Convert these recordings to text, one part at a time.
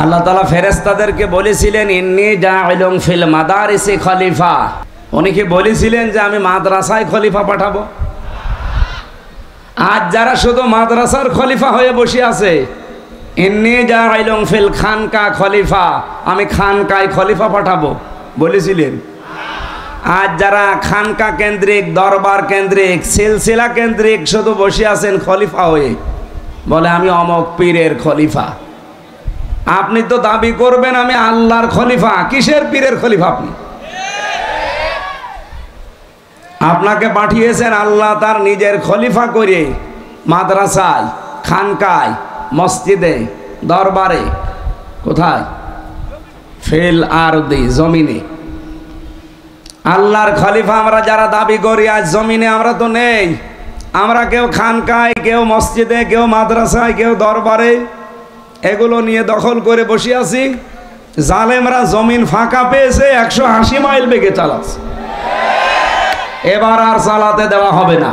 আল্লাহ তাআলা ফেরেশতাদেরকে বলেছিলেন ইন্নী জাইলুন ফিল মাদারিসি খলিফা। উনি কি বলেছিলেন যে আমি মাদ্রাসায় খলিফা পাঠাবো? আজ যারা শুধু মাদ্রাসার খলিফা হয়ে বসে আছে, ইন্নী জাইলুন ফিল খানকা খলিফা, আমি খানকায় খলিফা পাঠাবো বলেছিলেন? আজ যারা খানকা কেন্দ্রিক, দরবার কেন্দ্রিক, সিলসিলা কেন্দ্রিক শুধু বসে আছেন খলিফা হয়ে, বলে আমি অমক পীরের খলিফা। আপনি তো দাবি করবেন আমি আল্লাহর খলিফা, কিসের পীরের খলিফা? আপনি আপনাকে পাঠিয়েছেন আল্লাহ তার নিজের খলিফা করে মাদ্রাসায়, খানকায়, মসজিদে, দরবারে। কোথায়? ফিল আরদি, জমিনে। আল্লাহর খলিফা আমরা যারা দাবি করি আজ জমিনে আমরা তো নেই। আমরা কেউ খানকায়, কেউ মসজিদে, কেউ মাদ্রাসায়, কেউ দরবারে, এগুলো নিয়ে দখল করে বসে আছি। জালেমরা জমিন ফাঁকা পেয়েছে, 180 মাইল বেগে চালাচ্ছে। এবার আর চালাতে দেওয়া হবে না।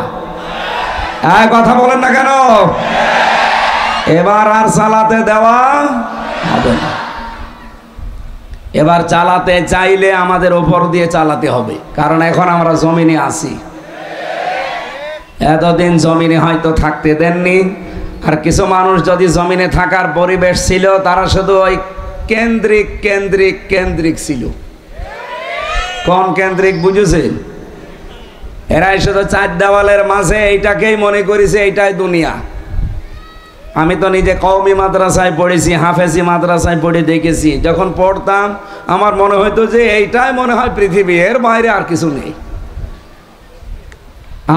কথা বলেন না কেন? এবার আর চালাতে দেওয়া হবে না। এবার চালাতে চাইলে আমাদের উপর দিয়ে চালাতে হবে, কারণ এখন আমরা জমিনে আছি। এতদিন জমিনে হয়তো থাকতে দেননি। আর কিছু মানুষ যদি জমিনে থাকার পরিবেশ ছিল, তারা শুধু ওই কেন্দ্রিক কেন্দ্রিক কেন্দ্রিক ছিল। কোন কেন্দ্রিক বুঝেছেন? এরাই শুধু চার দেওয়ালের মাঝে এইটাকেই মনে করেছে এইটাই দুনিয়া। আমি তো নিজে কওমি মাদ্রাসায় পড়েছি, হাফেজি মাদ্রাসায় পড়ে দেখেছি। যখন পড়তাম আমার মনে হইতো যে এইটাই মনে হয় পৃথিবী, এর বাইরে আর কিছু নেই।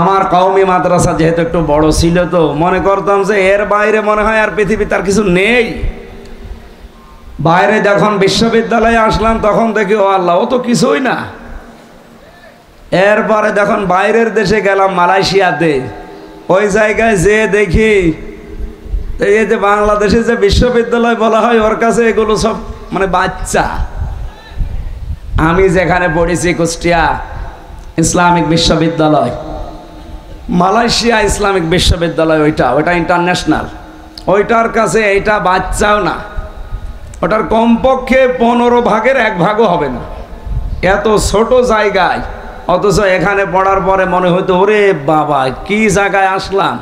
আমার কওমি মাদ্রাসা যেহেতু একটু বড় ছিল, তো মনে করতাম যে এর বাইরে মনে হয় আর পৃথিবী তার কিছু নেই। বাইরে যখন বিশ্ববিদ্যালয়ে আসলাম তখন দেখি ও আল্লাহ, ও তো কিছুই না। এরপরে যখন বাইরের দেশে গেলাম, মালয়েশিয়াতে, ওই জায়গায় যে দেখি এই যে বাংলাদেশে যে বিশ্ববিদ্যালয় বলা হয়, ওর কাছে এগুলো সব মানে বাচ্চা। আমি যেখানে পড়েছি কুষ্টিয়া ইসলামিক বিশ্ববিদ্যালয়, মালয়েশিয়া ইসলামিক বিশ্ববিদ্যালয়, ওইটা ইন্টারন্যাশনাল। ওইটার কাছে এইটা বাচ্চাও না, ওটার কমপক্ষে 15 ভাগের 1 ভাগও হবে না। এত ছোট জায়গায়, অথচ এখানে পড়ার পরে মনে হতো ওরে বাবা কি জায়গায় আসলাম।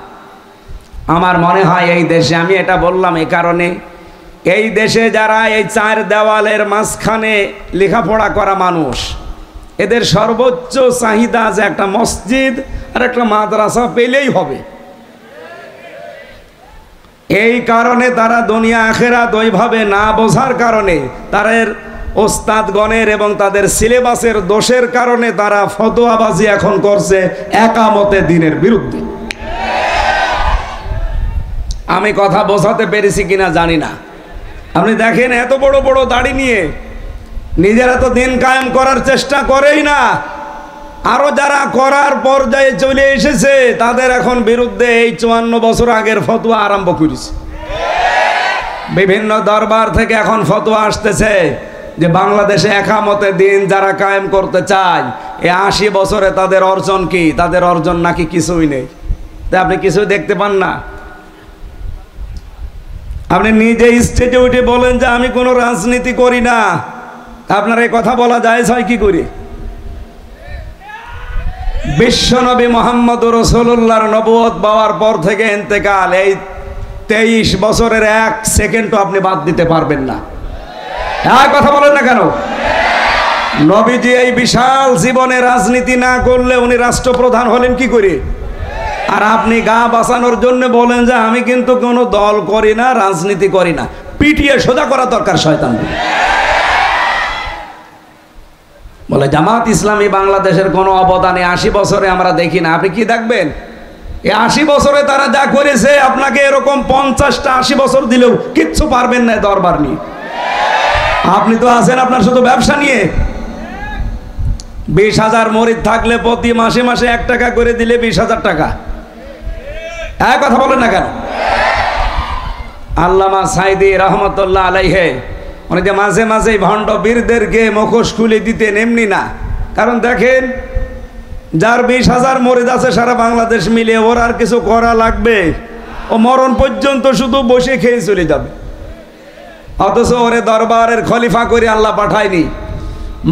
আমার মনে হয় এই দেশে, আমি এটা বললাম এই কারণে, এই দেশে যারা এই 4 দেওয়ালের মাঝখানে লেখাপড়া করা মানুষ, এদের সর্বোচ্চ চাহিদা যে একটা মসজিদ আর একটা মাদ্রাসা পেলেই হবে। এই কারণে তারা দুনিয়া আখেরাত ওইভাবে না বোঝার কারণে, তাদের ওস্তাদগণের এবং তাদের সিলেবাসের দোষের কারণে তারা ফতোয়াবাজি এখন করছে একামতে দ্বীনের বিরুদ্ধে। আমি কথা বোঝাতে পেরেছি কিনা জানি না। আপনি দেখেন এত বড় বড় দাড়ি নিয়ে নিজেরা তো দিন কায়েম করার চেষ্টা করেই না, আরো যারা করার পর্যায়ে চলে এসেছে তাদের এখন বিরুদ্ধে এই 54 বছর আগের ফতোয়া আরম্ভ করেছে। বিভিন্ন দরবার থেকে এখন ফতোয়া আসতেছে যে বাংলাদেশে একামতে দিন যারা কায়েম করতে চায়, এই 80 বছরে তাদের অর্জন কি? তাদের অর্জন নাকি কিছুই নেই। তাই আপনি কিছুই দেখতে পান না। আপনি নিজে স্টেজে উঠে বলেন যে আমি কোনো রাজনীতি করি না, আপনার এই কথা বলা যায় কি করে? বিশ্বনবী মুহাম্মদুর রাসূলুল্লাহর নবুয়ত পাওয়ার পর থেকে ইন্তেকাল, এই 23 বছরের 1 সেকেন্ডও আপনি বাদ দিতে পারবেন না। কথা বলেন না কেন? নবীজি এই বিশাল জীবনে রাজনীতি না করলে উনি রাষ্ট্রপ্রধান হলেন কি করে? আর আপনি গা বাঁচানোর জন্য বলেন যে আমি কিন্তু কোনো দল করি না, রাজনীতি করি না। পিটিয়ে সোজা করা দরকার শয়তান। বলে জামাত ইসলামী বাংলাদেশের কোনো অবদানে 80 বছরে আমরা দেখি না। আপনি কি দেখবেন? এই 80 বছরে তারা যা করেছে, আপনাকে এরকম 50টা 80 বছর দিলেও কিচ্ছু পারবেন না দরবার নিয়ে। আপনি তো আছেন আপনার শুধু ব্যবসা নিয়ে। 20,000 মুরিদ থাকলে প্রতি মাসে মাসে 1 টাকা করে দিলে 20,000 টাকা। কথা বলেন না কেন? আল্লামা সাইদি রহমতুল্লাহ আলাইহে উনি যে মাঝে মাঝে ভণ্ড বীরদেরকে মুখোশ খুলে দিতেন, এমনি না। কারণ দেখেন যার 20,000 মুরিদ আছে সারা বাংলাদেশ মিলে, ওর আর কিছু করা লাগবে? ও মরণ পর্যন্ত শুধু বসে খেয়ে চলে যাবে। অথচ ওরে দরবারের খলিফা করে আল্লাহ পাঠায়নি,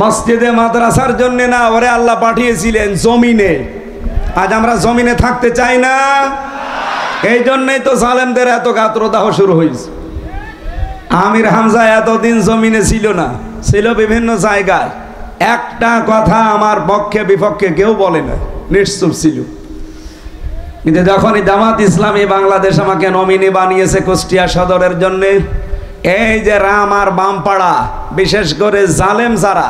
মসজিদে মাদ্রাসার জন্য না, ওরে আল্লাহ পাঠিয়েছিলেন জমিনে। আজ আমরা জমিনে থাকতে চাই না, এই জন্যই তো জালেমদের এত গাত্রদাহ শুরু হয়েছে। আমির হামজা এতদিন জমিনে ছিল না, ছিল বিভিন্ন জায়গায়। একটা কথা আমার পক্ষে বিপক্ষে কেউ বলে না, নিশ্চুপ ছিল। কিন্তু যখনই জামাত ইসলামী বাংলাদেশ আমাকে নমিনি বানিয়েছে কুষ্টিয়া সদরের জন্যে, এই যে রাম আর বামপাড়া, বিশেষ করে জালেম যারা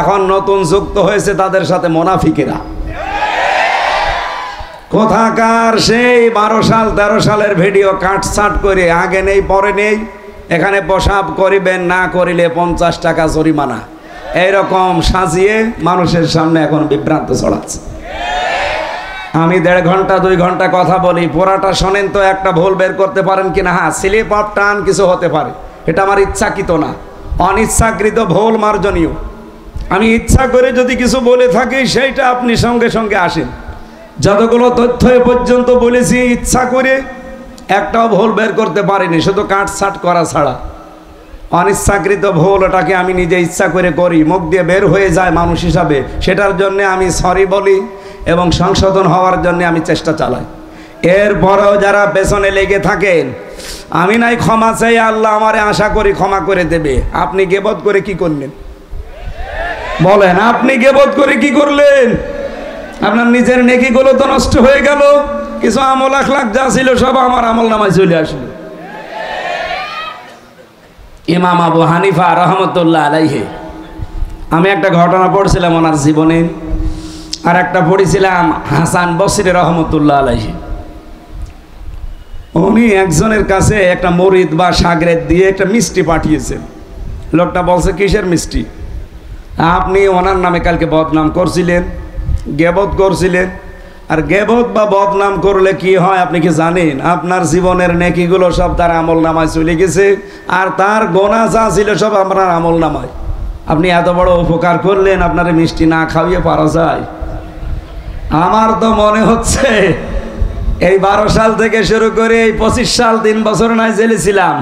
এখন নতুন যুক্ত হয়েছে, তাদের সাথে মুনাফিকেরা, কোথাকার সেই 12 সাল 13 সালের ভিডিও কাটছাট করে, আগে নেই পরে নেই, এখানে প্রসাব করিবেন, না করিলে 50 টাকা জরিমানা, এইরকম সাজিয়ে মানুষের সামনে এখন বিভ্রান্ত ছড়াচ্ছে। আমি 1.5 ঘন্টা 2 ঘন্টা কথা বলি, পুরাটা শোনেন তো একটা ভুল বের করতে পারেন কিনা? হ্যাঁ, স্লিপ অফ টান কিছু হতে পারে, এটা আমার ইচ্ছাকৃত না, অনিচ্ছাকৃত ভুল মার্জনীয়। আমি ইচ্ছা করে যদি কিছু বলে থাকি, সেইটা আপনি সঙ্গে সঙ্গে আসেন। যতগুলো তথ্য এ পর্যন্ত বলেছি, ইচ্ছা করে একটাও ভুল বের করতে পারিনি, শুধু কাটছাট করা ছাড়া। অনিচ্ছাকৃত ভুল, ওটাকে আমি নিজে ইচ্ছা করে করি, মুখ দিয়ে বের হয়ে যায় মানুষ হিসাবে, সেটার জন্য আমি সরি বলি এবং সংশোধন হওয়ার জন্য আমি চেষ্টা চালাই। এরপরেও যারা পেছনে লেগে থাকেন, আমি নাই ক্ষমা চাই, আল্লাহ আমারে আশা করি ক্ষমা করে দেবে। আপনি গীবত করে কি করলেন বলেন? আপনি গীবত করে কি করলেন? আপনার নিজের নেকিগুলো তো নষ্ট হয়ে গেল, কিছু আমল আখলাক যা ছিল সব আমার আমল নামায় চলে আসলো। ইমাম আবু হানিফা রহমতুল্লাহ আলাইহি, আমি একটা ঘটনা পড়ছিলাম ওনার জীবনে, আর একটা পড়েছিলাম হাসান বসরি রহমতুল্লাহ আলাইহি। উনি একজনের কাছে একটা মরিদ বা সাগরেদ দিয়ে একটা মিষ্টি পাঠিয়েছেন। লোকটা বলছে, কিসের মিষ্টি? আপনি ওনার নামে কালকে বদনাম করছিলেন, গেবত করছিলেন। আর গেবত বা বদনাম করলে কি হয় আপনি কি জানেন? আপনার জীবনের নেকিগুলো সব তার আমল নামায় চলে গেছে, আর তার গোনা যা ছিল সব আপনার আমল নামায়। আপনি এত বড় উপকার করলেন, আপনার মিষ্টি না খাওয়িয়ে পারা যায়? আমার তো মনে হচ্ছে এই 12 সাল থেকে শুরু করে এই 25 সাল 3 বছর নয় জেলে ছিলাম,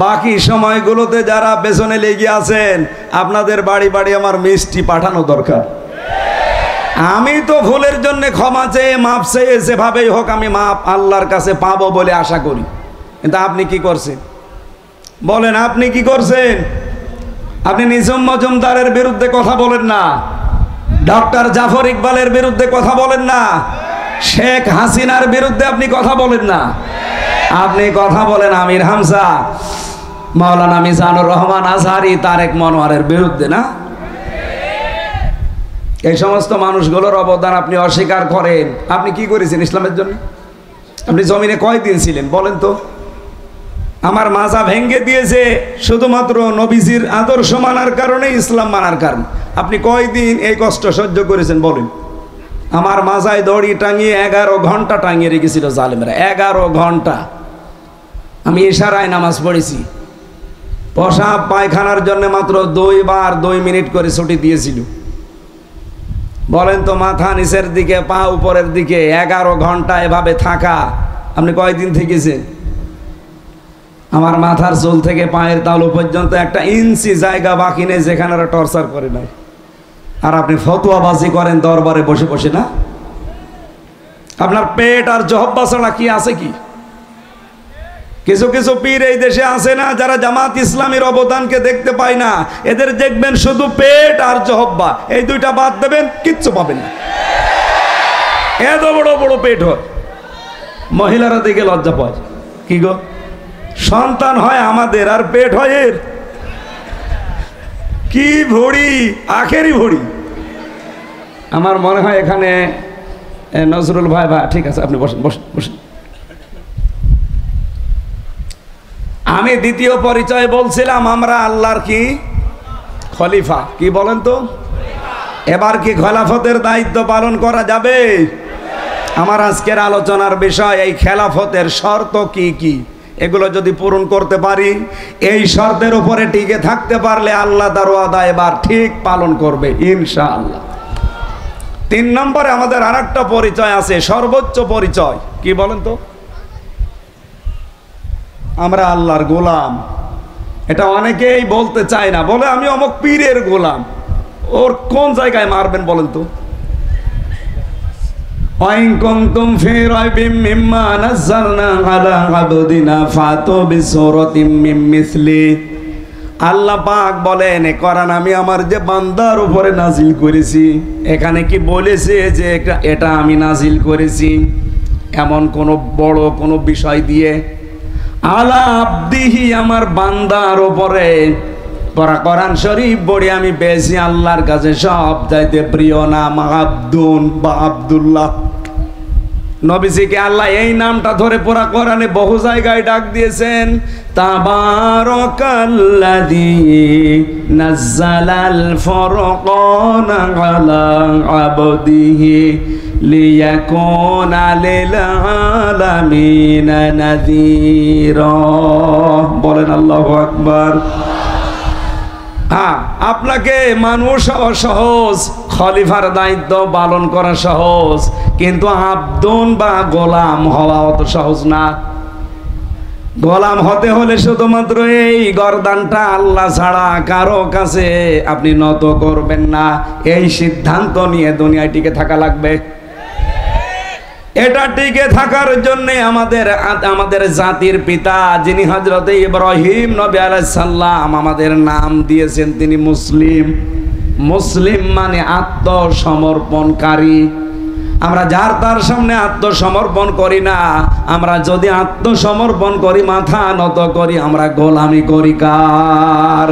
বাকি সময়গুলোতে যারা পেছনে লেগে আছেন, আপনাদের বাড়ি বাড়ি আমার মিষ্টি পাঠানো দরকার। আমি তো ভুলের জন্য ক্ষমা চেয়ে মাপ চেয়ে যেভাবেই হোক আমি মাপ আল্লাহর কাছে পাবো বলে আশা করি। কিন্তু আপনি কি করছেন বলেন? আপনি কি করছেন? আপনি নিজাম মজুমদারের বিরুদ্ধে কথা বলেন না, ডক্টর জাফর ইকবালের বিরুদ্ধে কথা বলেন না, শেখ হাসিনার বিরুদ্ধে আপনি কথা বলেন না, আপনি কথা বলেন আমির হামজা, মাওলানা মিজানুর রহমান আজহারি, তারেক মনোয়ারের বিরুদ্ধে না? এই সমস্ত মানুষগুলোর অবদান আপনি অস্বীকার করেন। আপনি কি করেছেন ইসলামের জন্য? আপনি জমিনে কয়দিন ছিলেন বলেন তো? আমার মাজা ভেঙ্গে দিয়েছে শুধুমাত্র নবীজির আদর্শ মানার কারণে, ইসলাম মানার কারণে। আপনি কয়দিন এই কষ্ট সহ্য করেছেন বলেন? আমার মাজায় দড়ি টাঙিয়ে 11 ঘন্টা টাঙিয়ে রেখেছিল জালেমরা, 11 ঘন্টা। আমি ইশারায় নামাজ পড়েছি, পেশাব পায়খানার জন্য মাত্র 2 বার 2 মিনিট করে ছুটি দিয়েছিল। বলেন তো, মাথা নিচের দিকে পা উপরের দিকে 11 ঘন্টা এভাবে থাকা আপনি কয়দিন থেকেছেন? আমার মাথার চুল থেকে পায়ের তালু পর্যন্ত 1 ইঞ্চি জায়গা বাকি নেই যেখানে ওরা টর্চার করে নাই। আর আপনি ফতোয়াবাজি করেন দরবারে বসে বসে না? আপনার পেট আর জহব্বা ছাড়া কি আছে কি? কিছু কিছু পীর এই দেশে আছে না, যারা জামাত ইসলামীর অবদানকে দেখতে পায় না। এদের দেখবেন শুধু পেট আর জহব্বা, এই দুইটা বাদ দেবেন কিচ্ছু পাবেন না। এত বড় বড় পেট হয়, মহিলারা দেখে লজ্জা পায়। কি গো, সন্তান হয় আমাদের আর পেট হয় এর? কি ভড়ি, আখেরি ভড়ি। আমার মনে হয় এখানে নজরুল ভাই, ঠিক আছে আপনি বসেন বসেন বসেন। আমি দ্বিতীয় পরিচয় বলছিলাম, আমরা আল্লাহর কি খলিফা। কি বলেন তো? এবার কি খেলাফতের দায়িত্ব পালন করা যাবে? আমার আজকের আলোচনার বিষয় এই খেলাফতের শর্ত কি কি, এগুলো যদি পূরণ করতে পারি, এই শর্তের উপরে টিকে থাকতে পারলে আল্লাহ তার ওয়াদা এবার ঠিক পালন করবে ইনশাআল্লাহ। 3 নম্বরে আমাদের আরেকটা পরিচয় আছে, সর্বোচ্চ পরিচয়। কি বলেন তো? আমরা আল্লাহর গোলাম। এটা অনেকেই বলতে চায় না, বলে আমি অমুক পীরের গোলাম। ওর কোন জায়গায় মারবেন বলেন তো? ওয়াইন কুনতুম ফি রাইবিম মিম্মা নাযালনা আলা আবদিনা ফাতু বিসূরাতিম মিন মিসলি। আল্লাহ পাক বলেন, এ কোরআন আমি আমার যে বান্দার উপরে নাজিল করেছি, এখানে কি বলেছে যে এটা আমি নাজিল করেছি এমন কোন বড় কোন বিষয় দিয়ে? আলা আবদিহি, আমার বান্দার উপরে কোরআন শরীফ পড়ে আমি পেয়েছি আল্লাহর কাছে সব চাইতে প্রিয় নাম আব্দুন বা আব্দুল্লাহ। নবীজিকে আল্লাহ এই নামটা ধরে পুরা কোরআনে বহু জায়গায় ডাক দিয়েছেন, তাবারাকাল্লাযী নাযালাল ফুরকানা আলা আবদিহি লিয়াকুনা লিল আলামিনা নাযীরা। বলেন আল্লাহু আকবার। হ্যাঁ, আপনাকে মানুষ হওয়া সহজ, খলিফার দায়িত্ব পালন করা সহজ, কিন্তু আব্দুন বা গোলাম হওয়া অত সহজ না। গোলাম হতে হলে শুধুমাত্র এই গর্দানটা আল্লাহ ছাড়া কারো কাছে আপনি নত করবেন না, এই সিদ্ধান্ত নিয়ে দুনিয়ায় টিকে থাকা লাগবে। এটা টিকে থাকার জন্য আমাদের জাতির পিতা যিনি হযরত ইব্রাহিম নবী আলাইহিস সালাম আমাদের নাম দিয়েছেন, তিনি মুসলিম। মুসলিম মানে আত্মসমর্পণকারী। আমরা যার তার সামনে আত্মসমর্পণ করি না, আমরা যদি আত্মসমর্পণ করি, মাথা নত করি, আমরা গোলামি করি কার?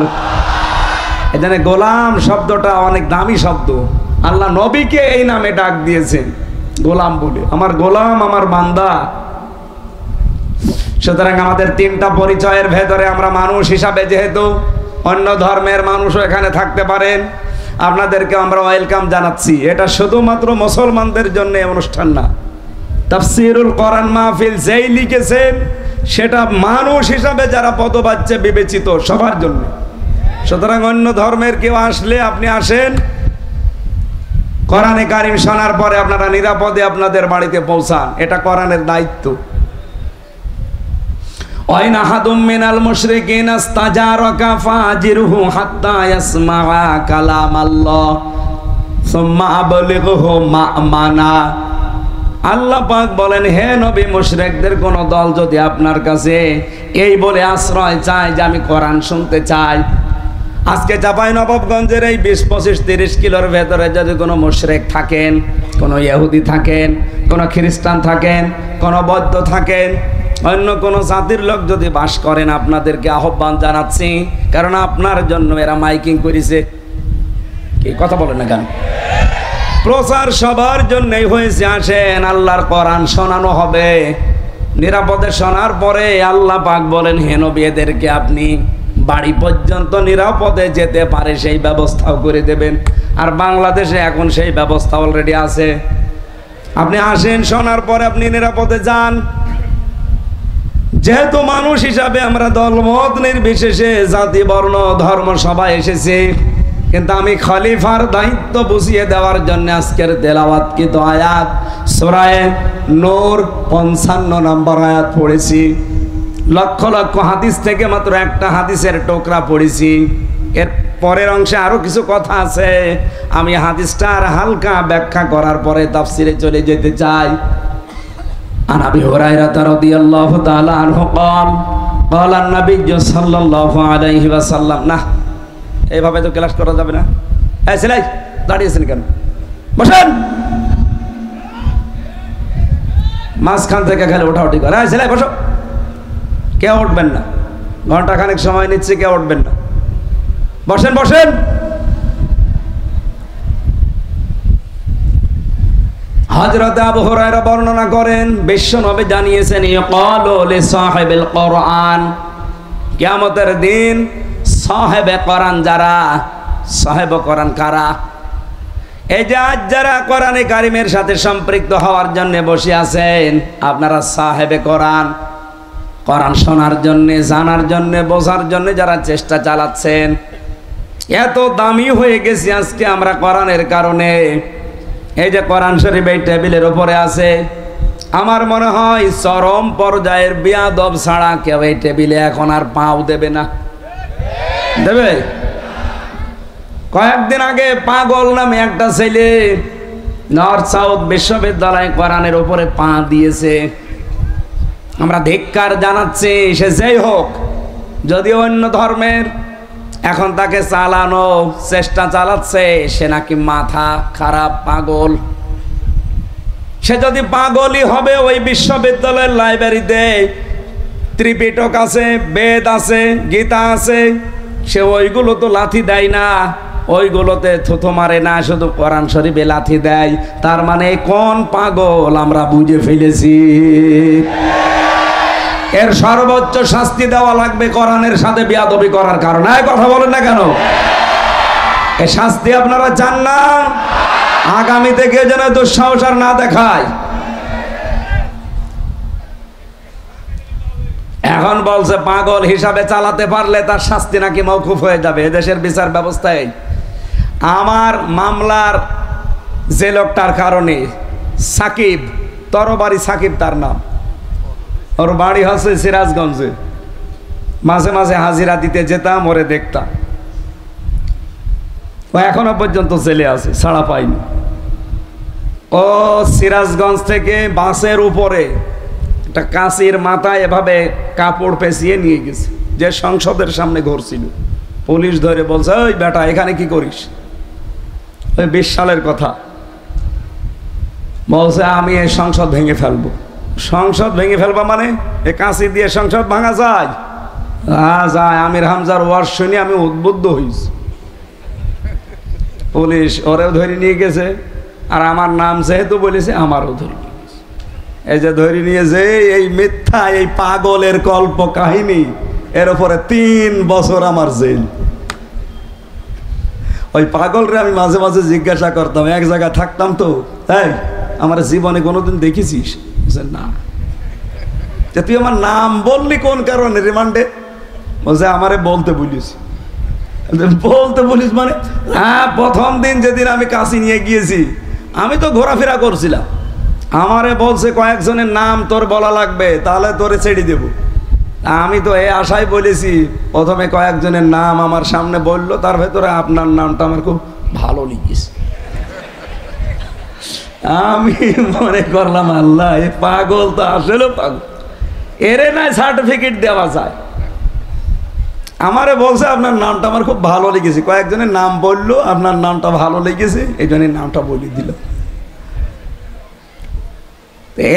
এখানে গোলাম শব্দটা অনেক দামি শব্দ। আল্লাহ নবীকে এই নামে ডাক দিয়েছেন, গোলাম বলে, আমার গোলাম, আমার বান্দা। সুতরাং আমাদের তিনটা পরিচয়ের ভেতরে আমরা মানুষ হিসাবে, যেহেতু অন্য ধর্মের মানুষও এখানে থাকতে পারেন, আপনাদেরকে আমরা ওয়েলকাম জানাচ্ছি। এটা শুধুমাত্র মুসলমানদের জন্য অনুষ্ঠান না। তাফসীরুল কোরআন মাহফিল যেই লিখেছেন সেটা মানুষ হিসাবে যারা পদবাচ্য বিবেচিত সবার জন্য। সুতরাং অন্য ধর্মের কেউ আসলে আপনি আসেন, কোরআনে কারিম শোনার পরে আপনারা নিরাপদে আপনাদের বাড়িতে পৌঁছান, এটা কোরআনের দায়িত্ব। ওয়াইন আহাদুম মিনাল মুশরিকিনা ইস্তাজারাকা ফাজিরহু হাত্তা ইয়াসমাআ কালামাল্লাহ সুম্মা আবলিগহু মা'মানা। আল্লাহ পাক বলেন, হে নবী, মুশরিকদের কোন দল যদি আপনার কাছে এই বলে আশ্রয় চায় যে আমি কোরআন শুনতে চাই, আজকে চাঁপাইনবাবগঞ্জের এই 20-25-30 কিলোর ভেতরে যদি কোনো মুশরিক থাকেন, কোনো ইহুদি থাকেন, কোনো খ্রিস্টান থাকেন, কোনো বৌদ্ধ থাকেন, অন্য কোনো জাতির লোক যদি বাস করেন, আপনাদেরকে আহ্বান জানাচ্ছি, কারণ আপনার জন্য এরা মাইকিং করেছে। কি কথা বলেন না কেন? প্রচার সবার জন্যই হয়েছে। আসেন, আল্লাহর কোরআন শোনানো হবে। নিরাপদে শোনার পরে আল্লাহ পাক বলেন, হে নবী, এদেরকে আপনি বাড়ি পর্যন্ত নিরাপদে যেতে পারে সেই ব্যবস্থাও করে দেবেন। আর বাংলাদেশে এখন সেই ব্যবস্থা অলরেডি আছে। আপনি আসেন, শোনার পরে আপনি নিরাপদে যান। যেহেতু মানুষ হিসাবে আমরা দলমত নির্বিশেষে, জাতি, বর্ণ, ধর্ম সবাই এসেছি, কিন্তু আমি খলিফার দায়িত্ব বুঝিয়ে দেওয়ার জন্য আজকের তেলাওয়াতকৃত আয়াত সূরা নূর 55 নম্বর আয়াত পড়েছি। লক্ষ লক্ষ হাদিস থেকে মাত্র একটা হাদিসের টুকরা পড়েছি। এর পরের অংশে আরো কিছু কথা আছে, আমি হাদিসটার হালকা ব্যাখ্যা করার পরে তাফসিরে চলে যেতে চাই। আন আবি হুরায়রা রাদিয়াল্লাহু তাআলা আনহু قال قال النبي صلى الله عليه وسلم। না, এইভাবে তো ক্লাস করা যাবে না। এই ছেলে, দাঁড়িয়েছেন কেন? বসেন। মাঝখান থেকে খেলে ওঠাউঠি করে। এই ছেলে, বসো। কেউ উঠবেন না, ঘন্টা খানেক সময় নিচ্ছে, কেউ উঠবেন না। বসেন বসেন। হযরত আবু হুরায়রা বর্ণনা করেন, বিশ্বনবী জানিয়েছেন, ইয়াকালু লিসাহিবিল কোরআন, কিয়ামতের দিন সাহেবে কোরআন যারা, সাহেব কোরআন কারা? এই যে আজ যারা কোরআনে কারিমের সাথে সম্পৃক্ত হওয়ার জন্য বসে আছেন, আপনারা সাহেবে কোরআন, কোরআন শোনার জন্য, জানার জন্য, বোঝার জন্য যারা চেষ্টা চালাচ্ছেন, এত দামি হয়ে গেছি আজকে আমরা কোরআনের কারণে। এই যে কোরআন শরীফ এই টেবিলের উপরে আছে, আমার মনে হয় চরম পর্যায়ের বিয়াদব ছাড়া কেউ এই টেবিলে এখন আর পাও দেবে না। দেবে? কয়েকদিন আগে পাগল নামে একটা ছেলে নর্থ সাউথ বিশ্ববিদ্যালয় কোরআনের উপরে পা দিয়েছে। আমরা ধিক্কার জানাচ্ছি, সে যেই হোক, যদিও অন্য ধর্মের, এখন তাকে চালানো চেষ্টা চালাচ্ছে সে নাকি মাথা খারাপ, পাগল। সে যদি পাগলই হবে, ওই বিশ্ববিদ্যালয়ের লাইব্রেরিতে ত্রিপিটক আছে, বেদ আছে, গীতা আছে, সে ওইগুলো তো লাথি দেয় না, ওইগুলোতে থুথু মারে না, শুধু কোরআন শরীফে লাথি দেয়। তার মানে কোন পাগল আমরা বুঝে ফেলেছি। এর সর্বোচ্চ শাস্তি দেওয়া লাগবে কোরআনের সাথে বেয়াদবি করার কারণে। কথা বলেন না কেন? এই শাস্তি আপনারা চান না? আগামী থেকে যেন দুঃসাহস আর না দেখায়। এখন বলছে পাগল হিসাবে চালাতে পারলে তার শাস্তি নাকি মওকুফ হয়ে যাবে। এদেশের বিচার ব্যবস্থায় আমার মামলার যে লোকটার কারণে, সাকিব, তরবারি সাকিব তার নাম, ওর বাড়ি হচ্ছে সিরাজগঞ্জে, মাঝে মাঝে হাজিরা দিতে যেতাম, ওরে দেখতাম। ও এখনো পর্যন্ত জেলে আছে, ছাড়া পাইনি। ও সিরাজগঞ্জ থেকে বাসের উপরে একটা কাঁচির মাথায় এভাবে কাপড় পেঁচিয়ে নিয়ে গেছে, যে সংসদের সামনে ঘুরছিল। পুলিশ ধরে বলছে, ওই বেটা এখানে কি করিস? ওই 20 সালের কথা বলছে, আমি এই সংসদ ভেঙে ফেলবো। সংসদ ভেঙে ফেলবা মানে? এ কাঁচি দিয়ে সংসদ ভাঙা যায়? যায়। আমির হামজার ওয়াজ শুনে আমি উদ্বুদ্ধ হয়েছি। পুলিশ ওরেও ধরে নিয়ে গেছে, আর আমার নাম যেহেতু বলেছে আমারও ধরে নিয়ে গেছে। এই যে ধরে নিয়ে যে এই মিথ্যা, এই পাগলের কল্প কাহিনী, এর উপরে 3 বছর আমার জেল। ওই পাগলরে আমি মাঝে মাঝে জিজ্ঞাসা করতাম, এক জায়গায় থাকতাম তো, তাই আমার জীবনে কোনোদিন দেখেছিস? না। যে তুই আমার নাম বললি কোন কারণে রিমান্ডে? বলছে আমারে বলতে বলিস। বলতে বলিস মানে? হ্যাঁ, প্রথম দিন যেদিন আমি কাশি নিয়ে গিয়েছি, আমি তো ঘোরাফেরা করছিলাম, আমারে বলছে কয়েকজনের নাম তোর বলা লাগবে, তাহলে তোরে ছেড়ে দেব। আমি তো এই আশায় বলেছি। প্রথমে কয়েকজনের নাম আমার সামনে বললো, তার ভেতরে আপনার নামটা আমার খুব ভালো লেগেছে। আমি মনে করলাম, আল্লাহ, এ পাগল তো আসলে পাগল, এরে নাই সার্টিফিকেট দেওয়া যায়। আমারে বলছে আপনার নামটা আমার খুব ভালো লেগেছে, কয়েকজনের নাম বললো, আপনার নামটা ভালো লেগেছে, এই জন্য নামটা বলে দিল।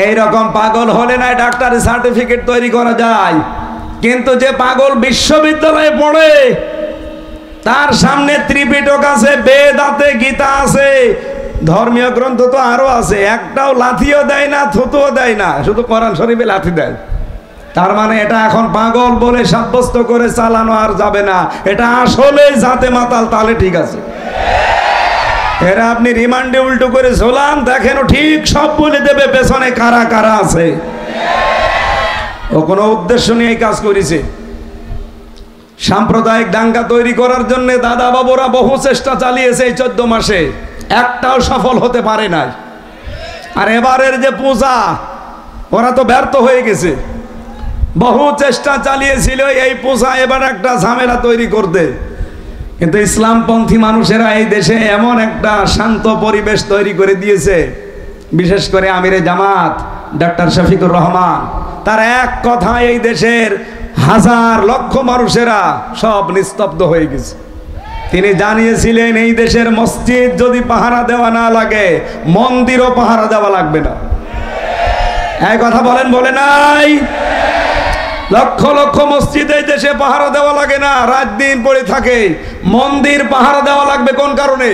এইরকম পাগল হলে না ডাক্তারি সার্টিফিকেট তৈরি করা যায়। কিন্তু যে পাগল বিশ্ববিদ্যালয়ে পড়ে, তার সামনে ত্রিপিটক আছে, বেদ আছে, গীতা আছে, ধর্মীয় গ্রন্থ তো আরো আছে, একটাও লাথিও দেয় না, থুতুও দেয় না, শুধু কোরআন শরীফে লাথি দেয়। তার মানে এটা এখন পাগল বলে সাব্যস্ত করে চালানো আর যাবে না। এটা আসলে জাতে মাতাল, তাহলে ঠিক আছে। এরা আপনি রিমান্ডে উল্টো করে ঝোলান, দেখেন ঠিক সব বলে দেবে পেছনে কারা কারা আছে। ও কোনো উদ্দেশ্য নিয়ে এই কাজ করেছে। সাম্প্রদায়িক দাঙ্গা তৈরি করার জন্য দাদা বাবুরা বহু চেষ্টা চালিয়েছে এই 14 মাসে, একটাও সফল হতে পারে নাই। আর এবারের যে পূজা, ওরা তো ব্যর্থ হয়ে গেছে। বহু চেষ্টা চালিয়েছিল এই পূজা এবার একটা ঝামেলা তৈরি করতে, কিন্তু ইসলামপন্থী মানুষেরা এই দেশে এমন একটা শান্ত পরিবেশ তৈরি করে দিয়েছে। বিশেষ করে আমিরে জামাত ডক্টর শফিকুর রহমান, তার এক কথায় এই দেশের হাজার লক্ষ মানুষেরা সব নিস্তব্ধ হয়ে গেছে। তিনি জানিয়েছিলেন, এই দেশের মসজিদ যদি পাহারা দেওয়া না লাগে, মন্দিরও পাহারা দেওয়া লাগবে না। এই কথা বলেন, বলে নাই? লক্ষ লক্ষ মসজিদ এই দেশে পাহারা দেওয়া লাগে না, রাত দিন পড়ে থাকে। মন্দির পাহারা দেওয়া লাগবে কোন কারণে?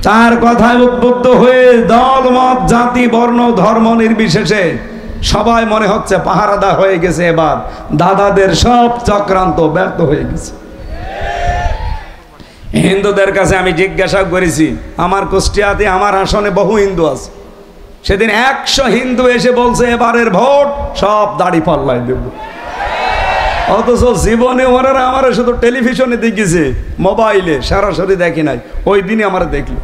তার কথায় উদ্বুদ্ধ হয়ে দল মত জাতি বর্ণ ধর্ম নির্বিশেষে সবাই মনে হচ্ছে পাহারাদা হয়ে গেছে। এবার দাদাদের সব চক্রান্ত ব্যর্থ হয়ে গেছে। হিন্দুদের কাছে আমি জিজ্ঞাসা করেছি, আমার কুষ্টিয়াতে আমার আসনে বহু হিন্দু আছে, সেদিন 100 হিন্দু এসে বলছে এবারের ভোট সব দাড়ি পাল্লায় দেব। অথচ জীবনে ওরা আমার শুধু টেলিভিশনে দেখেছে, মোবাইলে সরাসরি দেখি নাই। ওই দিনই আমার দেখল,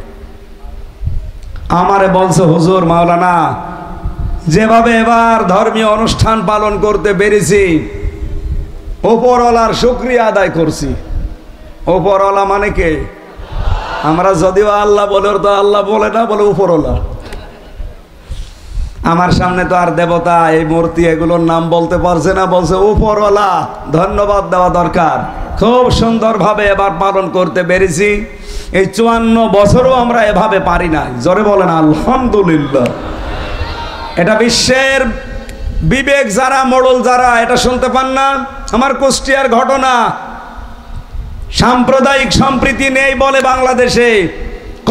আমারে বলছে, হুজুর মাওলানা, যেভাবে এবার ধর্মীয় অনুষ্ঠান পালন করতে পেরেছি, ওপরওয়ালার শুকরিয়া আদায় করছি। ওপরওয়ালা মানে কে? আমরা যদিও আল্লাহ বলে, তো আল্লাহ বলে না, বলে উপরওয়ালা। আমার সামনে তো আর দেবতা, এই মূর্তি, এগুলোর নাম বলতে পারছে না, বলছে উপরওয়ালা। ধন্যবাদ দেওয়া দরকার। খুব সুন্দরভাবে এবার পালন করতে পেরেছি। এই 54 বছরও আমরা এভাবে পারি না। জোরে বলেন আলহামদুলিল্লাহ। এটা বিশ্বের বিবেক যারা, মোড়ল যারা, এটা শুনতে পান না? আমার কুষ্টিয়ার ঘটনা। সাম্প্রদায়িক সম্প্রীতি নেই বলে বাংলাদেশে।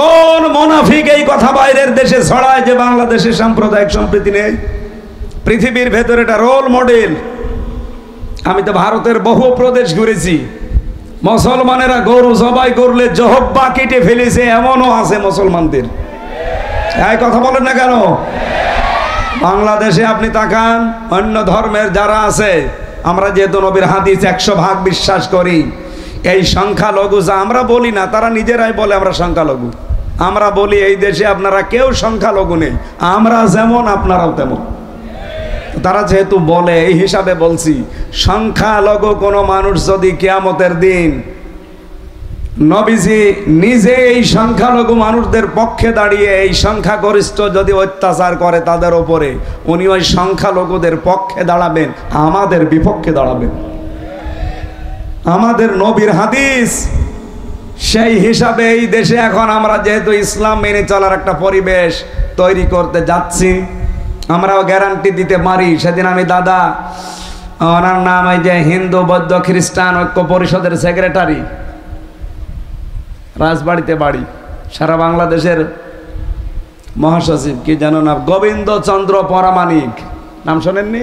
কোন মুনাফিক এই কথা বাইরের দেশে ছড়ায় যে বাংলাদেশে সাম্প্রদায়িক সম্প্রীতি নেই? পৃথিবীর ভেতরে এটা রোল মডেল। আমি তো ভারতের বহু প্রদেশ ঘুরেছি। মুসলমানেরা গরু জবাই করলে জহব্বা কেটে ফেলেছে, এমনও আছে মুসলমানদের। এই কথা বলেন না কেন? বাংলাদেশে আপনি তাকান, অন্য ধর্মের যারা আছে, আমরা যেহেতু নবীর হাদিস 100% বিশ্বাস করি, এই সংখ্যালঘু যা আমরা বলি না, তারা নিজেরাই বলে আমরা সংখ্যালঘু। আমরা বলি এই দেশে আপনারা কেউ সংখ্যালঘু নেই, আমরা যেমন আপনারাও তেমন। তারা যেহেতু বলে, এই হিসাবে বলছি, সংখ্যালঘু কোনো মানুষ যদি কিয়ামতের দিন, নবীজি নিজে এই সংখ্যালঘু মানুষদের পক্ষে দাঁড়িয়ে এই সংখ্যাগরিষ্ঠ যদি অত্যাচার করে তাদের ওপরে, উনি ওই সংখ্যালঘুদের পক্ষে দাঁড়াবেন, আমাদের বিপক্ষে দাঁড়াবেন। আমাদের নবীর হাদিস। সেই হিসাবে এই দেশে এখন আমরা যেহেতু ইসলাম মেনে চলার একটা পরিবেশ তৈরি করতে যাচ্ছি, আমরাও গ্যারান্টি দিতে পারি। সেদিন আমি দাদা, ওনার নাম ওই যে হিন্দু বৌদ্ধ খ্রিস্টান ঐক্য পরিষদের সেক্রেটারি, রাজবাড়িতে বাড়ি, সারা বাংলাদেশের মহাসচিব, কি জানো না, গোবিন্দ চন্দ্র পরামানিক, নাম শোনেননি?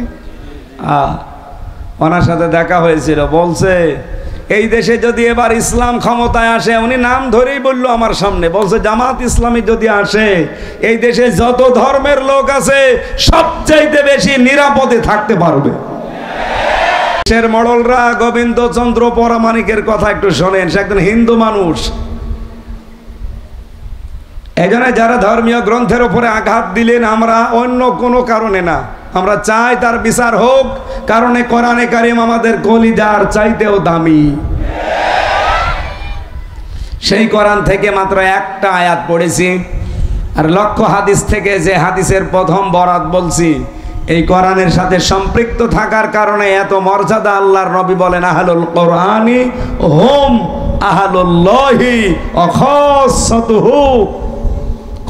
ওনার সাথে দেখা হয়েছিল। বলছে এই দেশে যদি এবার ইসলাম ক্ষমতায় আসে, উনি নাম ধরেই বললো আমার সামনে, বলছে জামাত ইসলামী যদি আসে, এই দেশে যত ধর্মের লোক আছে সবচাইতে বেশি নিরাপদে থাকতে পারবে। দেশের মডলরা গোবিন্দ চন্দ্র পরামানিকের কথা একটু শোনেন। সে একজন হিন্দু মানুষ। এজন্য যারা ধর্মীয় গ্রন্থের উপরে আঘাত দিলেন, আমরা অন্য কোনো কারণে না, আমরা চাই তার বিচার হোক, কারণে কোরআনে কারিম আমাদের কলিজার চাইতেও দামি। সেই কোরআন থেকে মাত্র একটা আয়াত পড়েছি, আর লক্ষ হাদিস থেকে যে হাদিসের প্রথম বরাত বলছি, এই কোরআনের সাথে সম্পৃক্ত থাকার কারণে এত মর্যাদা। আল্লাহর নবী বলেন, আহলুল কোরআনি হুম আহলুল্লাহি ওয়া খাসাতুহু।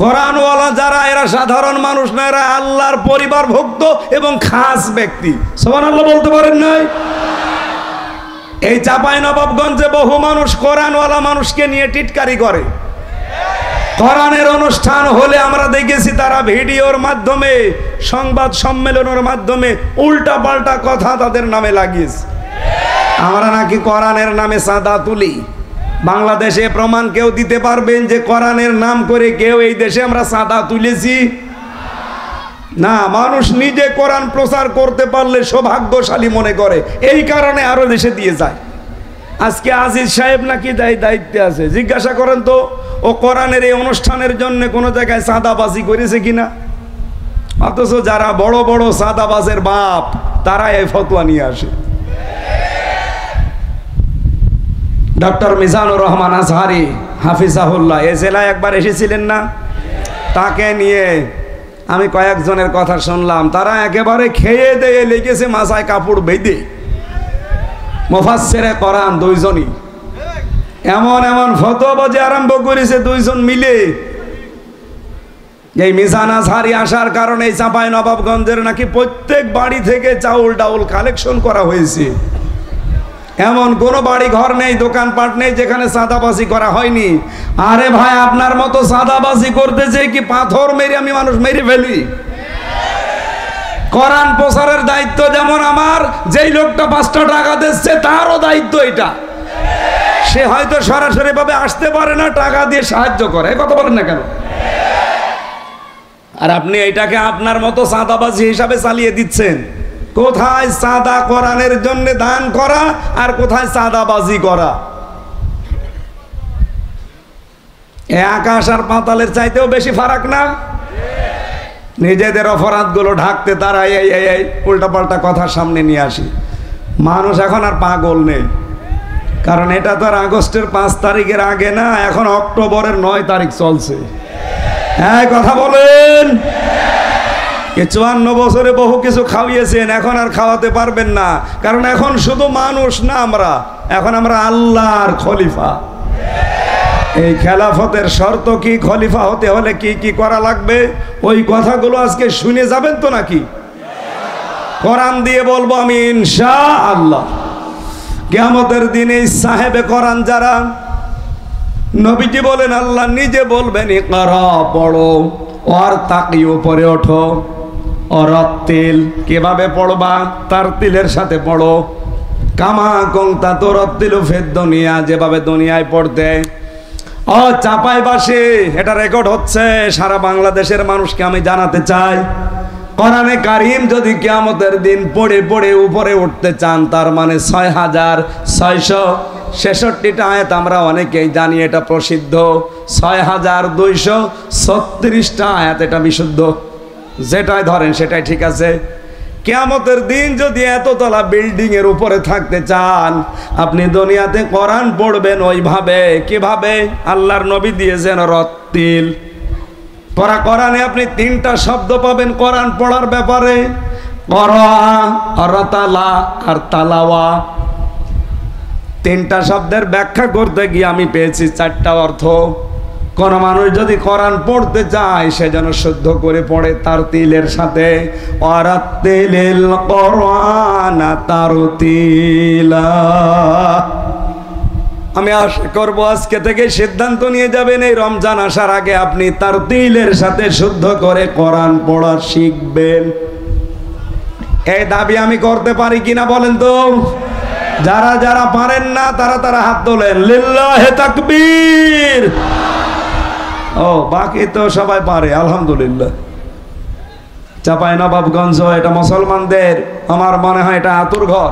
কোরআনওয়ালা যারা, এরা সাধারণ মানুষ না, এরা আল্লাহর পরিবারভুক্ত এবং খাস ব্যক্তি। সুবহানাল্লাহ বলতে পারেন নাই? এই চাঁপাইনবাবগঞ্জে বহু মানুষ কোরআনওয়ালা মানুষকে নিয়ে টিটকারি করে। কোরআনের অনুষ্ঠান হলে আমরা দেখেছি তারা ভিডিওর মাধ্যমে, সংবাদ সম্মেলনের মাধ্যমে উল্টা পাল্টা কথা তাদের নামে লাগিয়েছে। আমরা নাকি কোরআনের নামে চাঁদা তুলি। বাংলাদেশে প্রমাণ কেউ দিতে পারবেন যে কোরআনের নাম করে কেউ এই দেশে আমরা চাঁদা তুলেছি? না। মানুষ নিজে কোরআন প্রচার করতে পারলে সৌভাগ্যশালী মনে করে, এই কারণে আরো দেশে দিয়ে যায়। আজকে আজিজ সাহেব নাকি দায়িত্বে আছে, জিজ্ঞাসা করেন তো ও কোরআনের এই অনুষ্ঠানের জন্য কোনো জায়গায় চাঁদাবাজি করেছে কিনা। অথচ যারা বড় বড় চাঁদাবাজের বাপ, তারা এই ফতোয়া নিয়ে আসে। ডক্টর মিজানুর রহমান আজহারি হাফিজাহুল্লাহ এ জেলায় একবার এসেছিলেন না? তাকে নিয়ে আমি কয়েকজনের কথা শুনলাম, তারা একেবারে খেয়ে দিয়ে লেগেছে মাথায় কাপড় বেঁধে। মুফাসসিরে কোরআন দুইজনই এমন এমন ফতোয়াবাজি আরম্ভ করেছে দুইজন মিলে। এই মিজান আজহারি আসার কারণে এই চাঁপাইনবাবগঞ্জের নাকি প্রত্যেক বাড়ি থেকে চাউল ডাউল কালেকশন করা হয়েছে। এমন কোনো বাড়ি ঘর নেই, দোকানপাট নেই যেখানে চাঁদাবাজি করা হয়নি। আরে ভাই, আপনার মতো চাঁদাবাজি করতে চাই কি পাথর মেরে আমি মানুষ মেরে ফেলি? কোরআন প্রচারের দায়িত্ব যেমন আমার, যেই লোকটা 5টা টাকা দিচ্ছে তারও দায়িত্ব এটা। সে হয়তো সরাসরি ভাবে আসতে পারে না, টাকা দিয়ে সাহায্য করে। এই কথা বলেন না কেন? আর আপনি এইটাকে আপনার মতো চাঁদাবাজি হিসাবে চালিয়ে দিচ্ছেন। কোথায় চাঁদা কোরআনের জন্য দান করা আর কোথায় চাঁদাবাজি করা? এ আকাশ আর পাতালের চাইতেও বেশি ফারাক না? নিজেদের অপরাধগুলো ঢাকতে তারা এই উল্টাপাল্টা কথা সামনে নিয়ে আসি। মানুষ এখন আর পাগল নেই, কারণ এটা তো আর আগস্টের 5 তারিখের আগে না, এখন অক্টোবরের 9 তারিখ চলছে। হ্যাঁ, কথা বলেন। 54 বছরে বহু কিছু খাওয়িয়েছেন, এখন আর খাওয়াতে পারবেন না, কারণ এখন শুধু মানুষ না, এখন আমরা আল্লাহর খলিফা। এই খেলাফতের শর্ত কি, খলিফা হতে হলে কি কি করা লাগবে, ওই কথাগুলো আজকে শুনে যাবেন তো নাকি? কোরআন দিয়ে বলবো আমি ইনশাআল্লাহ। কিয়ামতের দিনে সাহেবে কোরআন যারা, নবীজি বলেন, আল্লাহ নিজে বলবেন ইকরা, পড়ো, আর তাকি, উপরে ওঠো, অরত্তিল, কিভাবে পড়বা, তার তিলের সাথে পড়ো, কামা কংতা তোরত্তিলু ফেদ দুনিয়া, যেভাবে দুনিয়ায় পড়তে। ও চাপাই বাসে, এটা রেকর্ড হচ্ছে, সারা বাংলাদেশের মানুষকে আমি জানাতে চাই, কোরআনে কারিম যদি কিয়ামতের দিন পড়ে পড়ে উপরে উঠতে চান, তার মানে 6666টা আয়াত আমরা অনেকেই জানি, এটা প্রসিদ্ধ। 6236টা আয়াত, এটা বিশুদ্ধ। যেটাই ধরেন সেটাই ঠিক আছে। কিয়ামতের দিন যদি এততলা বিল্ডিং এর উপরে থাকতে চান, আপনি দুনিয়াতে কোরআন পড়বেন ওইভাবে। কিভাবে? আল্লাহর নবী দিয়েছেন রত্তিল। কোরআনে আপনি 3টা শব্দ পাবেন কোরআন পড়ার ব্যাপারে, করা, রতালা আর তালাওয়া। 3টা শব্দের ব্যাখ্যা করতে গিয়ে আমি পেয়েছি 4টা অর্থ। কোন মানুষ যদি কোরআন পড়তে চায়, সে যেন শুদ্ধ করে পড়ে তার তিলের সাথে। ওয়ারাত্তিলিল কোরআনা তারতিলা। আমি আশা করবো আজকে থেকে সিদ্ধান্ত নিয়ে যাবেন, এই রমজান আসার আগে আপনি তার তিলের সাথে শুদ্ধ করে কোরআন পড়া শিখবেন। এই দাবি আমি করতে পারি কিনা বলেন তো? যারা যারা পারেন না তারা হাত তোলেন, লিল্লাহে তাকবীর। ও, বাকি তো সবাই পারে, আলহামদুলিল্লাহ। চাঁপাইনবাবগঞ্জ, এটা মুসলমানদের, আমার মনে হয় এটা আতুর ঘর।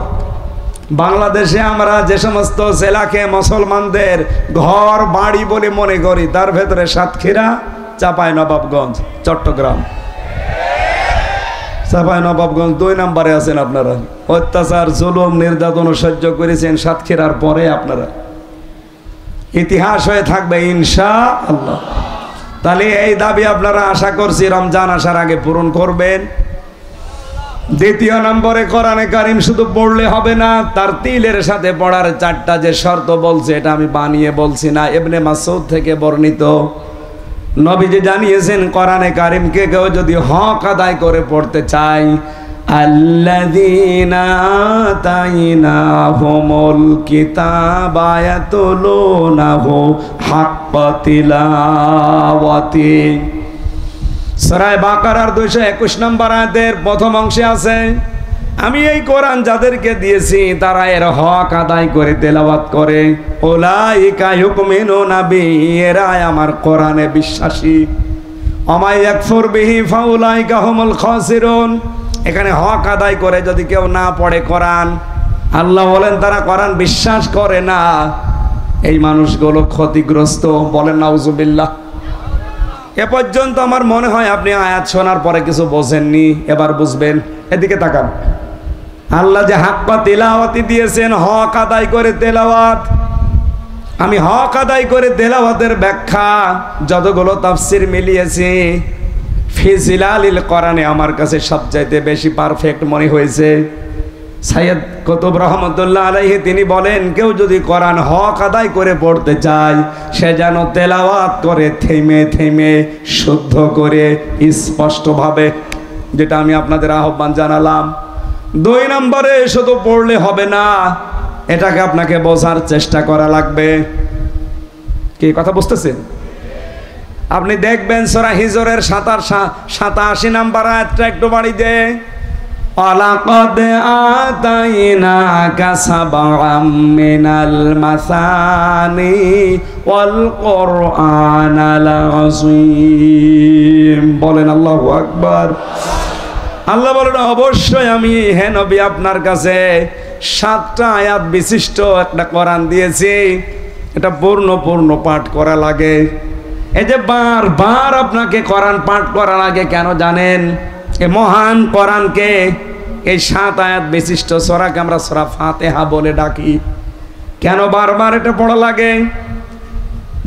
বাংলাদেশে আমরা যে সমস্ত জেলাকে মুসলমানদের ঘর বাড়ি বলে মনে করি, তার ভেতরে সাতক্ষীরা, চাঁপাইনবাবগঞ্জ, চট্টগ্রাম। চাঁপাইনবাবগঞ্জ 2 নম্বরে আছেন আপনারা। অত্যাচার, জুলুম, নির্যাতন সহ্য করেছেন সাতক্ষীরার পরে আপনারা। ইতিহাস হয়ে থাকবে ইনশাআল্লাহ। তাহলে এই দাবি আপনারা আশা করছি রমজান আসার আগে পূরণ করবেন। 2 নম্বরে, কোরআনে কারিম শুধু পড়লে হবে না, তার তিলের সাথে পড়ার 4টা যে শর্ত বলছে, এটা আমি বানিয়ে বলছি না, ইবনে মাসউদ থেকে বর্ণিত। নবীজি জানিয়েছেন, কোরআনে কারিমকে কেউ যদি হক আদায় করে পড়তে চায়, আল্লাযীনা আতাইনাহুমুল কিতাবা ইয়াতলুনাহু হাক্কা তিলাওয়াতি। সূরা বাকারার 221 নম্বর আয়াতের প্রথম অংশে আছে, আমি এই কোরআন যাদেরকে দিয়েছি তারা এর হক আদায় করে তেলাওয়াত করে। উলাইকা ইউমিনুনা বিহি, এরা আমার কোরআনে বিশ্বাসী। ওয়া ইয়াকফুর বিহি ফাউলাইকা হুমুল খাসিরুন। এখানে হক আদায় করে যদি কেউ না পড়ে কোরআন, আল্লাহ বলেন তারা কোরআন বিশ্বাস করে না, এই মানুষগুলো ক্ষতিগ্রস্ত। বলেন নাউজুবিল্লাহ। এ পর্যন্ত আমার মনে হয় আপনি আয়াত শোনার পরে কিছু বোঝেননি, এবার বুঝবেন। এদিকে তাকান। আল্লাহ যে হাক্কা তিলাওয়াতি দিয়েছেন, হক আদায় করে তেলাওয়াত। আমি হক আদায় করে তেলাওয়াতের ব্যাখ্যা যতগুলো তাফসীর মিলিয়েছি, ফি জিলালিল কোরআনে আমার কাছে সবচাইতে বেশি পারফেক্ট মনে হয়েছে। সাইয়্যিদ কুতুব রহমতুল্লাহ আলাইহি তিনি বলেন, কেউ যদি কোরআন হক আদায় করে পড়তে চায়, সে যেন তেলাওয়াত করে থেমে থেমে, শুদ্ধ করে, স্পষ্টভাবে, যেটা আমি আপনাদের আহ্বান জানালাম। 2 নম্বরে, শুধু পড়লে হবে না, এটাকে আপনাকে বোঝার চেষ্টা করা লাগবে। কি কথা বুঝতেছেন? আপনি দেখবেন সূরা হিজরের 87 নম্বর আয়াতটা একটু বাড়ি দে, ওয়ালাকাদ আতাইনাকা সাবআম মিনাল মাসানি ওয়াল কুরআনাল আযীম। বলেন আল্লাহু আকবার। আল্লাহ বলেন, অবশ্যই আমি হে নবী আপনার কাছে 7টা আয়াত বিশিষ্ট একটা কোরআন দিয়েছি। এটা পূর্ণ পাঠ করা লাগে। এই যে বারবার আপনাকে কোরআন পাঠ করা লাগে কেন জানেন? এই মহান কোরআনকে এই 7 আয়াত বিশিষ্ট সূরাকে আমরা সূরা ফাতিহা বলে ডাকি। কেন বারবার এটা পড়া লাগে?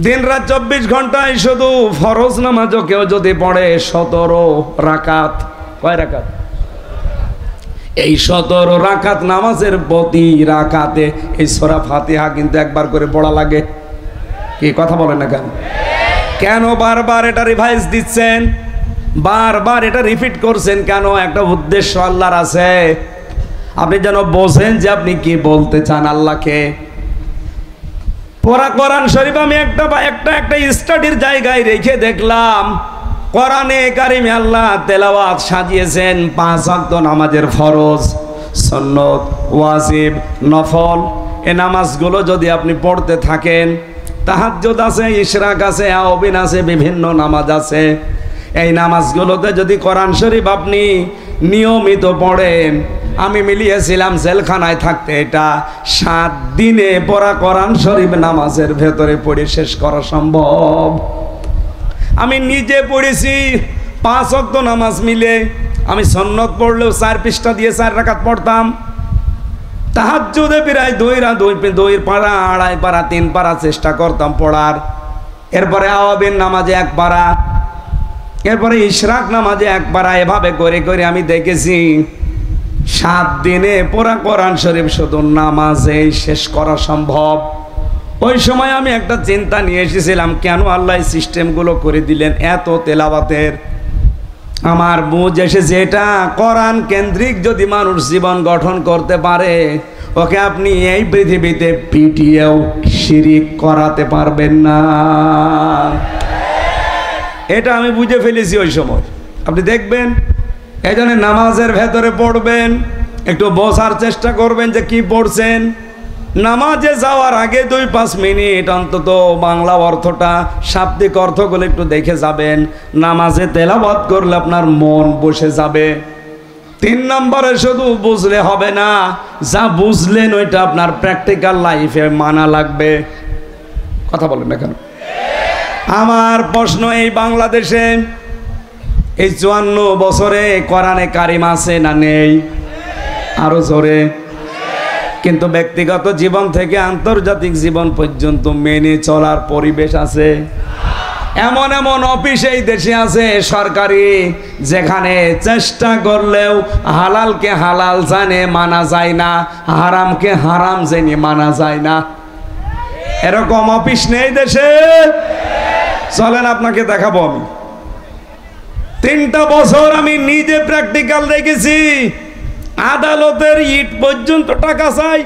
দিন রাত 24 ঘন্টায় শুধু ফরজ নামাজও কেউ যদি পড়ে 17 রাকাত, কয় রাকাত? এই 17 রাকাত নামাজের প্রতি রাকাতে এই সূরা ফাতিহা কিন্তু একবার করে পড়া লাগে। কি কথা বলেন না কেন? কেন বারবার এটা রিভাইজ দিচ্ছেন, বারবার এটা রিপিট করছেন কেন? একটা উদ্দেশ্য আল্লাহর আছে, আপনি যেন বোঝেন যে আপনি কি বলতে চান আল্লাহকে। পড়া কোরআন শরীফ আমি একটা স্টাডির জায়গায় রেখে দেখলাম, কোরআনে কারিমে আল্লাহ তেলাওয়াত সাজিয়েছেন 5 ওয়াক্ত নামাজের ফরজ, সুন্নত, ওয়াজিব, নফল। এই নামাজগুলো যদি আপনি পড়তে থাকেন, তাহাজ্জুদ আছে, ইশরাক আছে, আওবিন আছে, বিভিন্ন নামাজ আছে। এই নামাজগুলোতে যদি কোরআন শরীফ আপনি নিয়মিত পড়েন, আমি মিলিয়েছিলাম জেলখানায় থাকতে এটা 7 দিনে পড়া কোরআন শরীফ নামাজের ভেতরে পড়ে শেষ করা সম্ভব। আমি নিজে পড়েছি 5 ওয়াক্ত নামাজ মিলে। আমি সুন্নত পড়লেও 4 পৃষ্ঠা দিয়ে 4 রাকাত পড়তাম। তাহাজ্জুদে প্রায় 2 পারা, 2.5 পারা, 3 পারা চেষ্টা করতাম পড়ার। এরপরে আওয়াবিন নামাজে 1 পারা, এরপরে ইশরাক নামাজে 1 পারা। এভাবে করে করে আমি দেখেছি 7 দিনে পড়া কোরআন শরীফ শুধু নামাজেই শেষ করা সম্ভব। ওই সময় আমি একটা চিন্তা নিয়ে এসেছিলাম, কেন আল্লাহ এই সিস্টেমগুলো করে দিলেন এত তেলাওয়াতের। আমার বুঝ এসেছে এটা কোরআন কেন্দ্রিক যদি মানুষ জীবন গঠন করতে পারে, ওকে আপনি এই পৃথিবীতে পিটিয়েও শিরিক করাতে পারবেন না। এটা আমি বুঝে ফেলেছি ওই সময়। আপনি দেখবেন, এই জন্য নামাজের ভেতরে পড়বেন, একটু বোঝার চেষ্টা করবেন যে কি পড়ছেন। নামাজে যাওয়ার আগে 2-5 মিনিট অন্তত বাংলা অর্থটা, শাব্দিক অর্থগুলো একটু দেখে যাবেন। নামাজে তেলাওয়াত করলে আপনার মন বসে যাবে। 3 নম্বরে শুধু বুঝলে হবে না, যা বুঝলেন ওইটা আপনার প্র্যাকটিক্যাল লাইফে মানা লাগবে। কথা বলেন না কেন? আমার প্রশ্ন, এই বাংলাদেশে এই 54 বছরে কোরআনে কারিম আছে না নেই? আরো জোরে। কিন্তু ব্যক্তিগত জীবন থেকে আন্তর্জাতিক জীবন পর্যন্ত মেনে চলার পরিবেশ আছে। এমন এমন অফিস এই দেশে আছে সরকারি, যেখানে চেষ্টা করলেও হালালকে হালাল জানে মানা যায় না, হারামকে হারাম জেনে মানা যায় না। এরকম অফিস নেই দেশে? চলেন আপনাকে দেখাবো। আমি 3টা বছর আমি নিজে প্র্যাকটিক্যাল দেখেছি। আদালতের ইট পর্যন্ত টাকা চাই।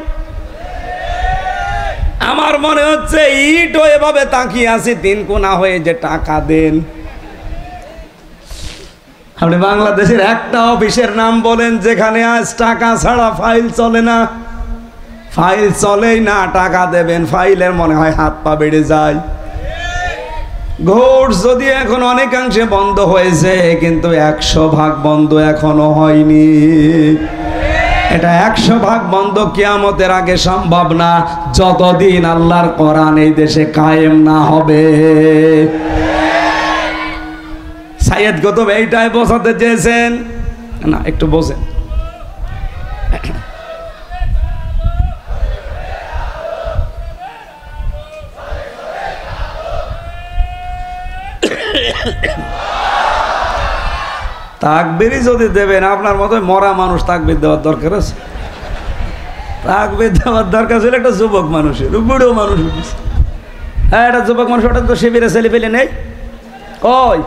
আমার মনে হচ্ছে ইটও এভাবে তাকিয়ে আছে 3 কোনা হয়ে যে টাকা দেন। আপনি বাংলাদেশের একটা অফিসের নাম বলেন যেখানে আজ টাকা ছাড়া ফাইল চলে না? ফাইল চলেই না, টাকা দেবেন, ফাইলের মনে হয় হাত পা বেড়ে যায়। ঘোষ যদি এখন অনেকাংশে বন্ধ হয়েছে, কিন্তু 100% বন্ধ এখনো হয়নি। এটা 100% বন্ধ কিয়ামতের আগে সম্ভব না, যতদিন আল্লাহর কোরআন এই দেশে কায়েম না হবে। সাইয়েদ কুতুব এইটাই বোঝাতে চেয়েছেন না? একটু বোঝেন। তাকবীর যদি দেবেন, আপনার মতো মরা মানুষ তাকবীর দেওয়ার দরকার আছে? তাকবীর দেওয়ার দরকার ছিল একটা যুবক মানুষের, বুড়ো মানুষ। হ্যাঁ, একটা যুবক মানুষ, ওটা তো শিবিরে ছেলে পেলে নেই। ওই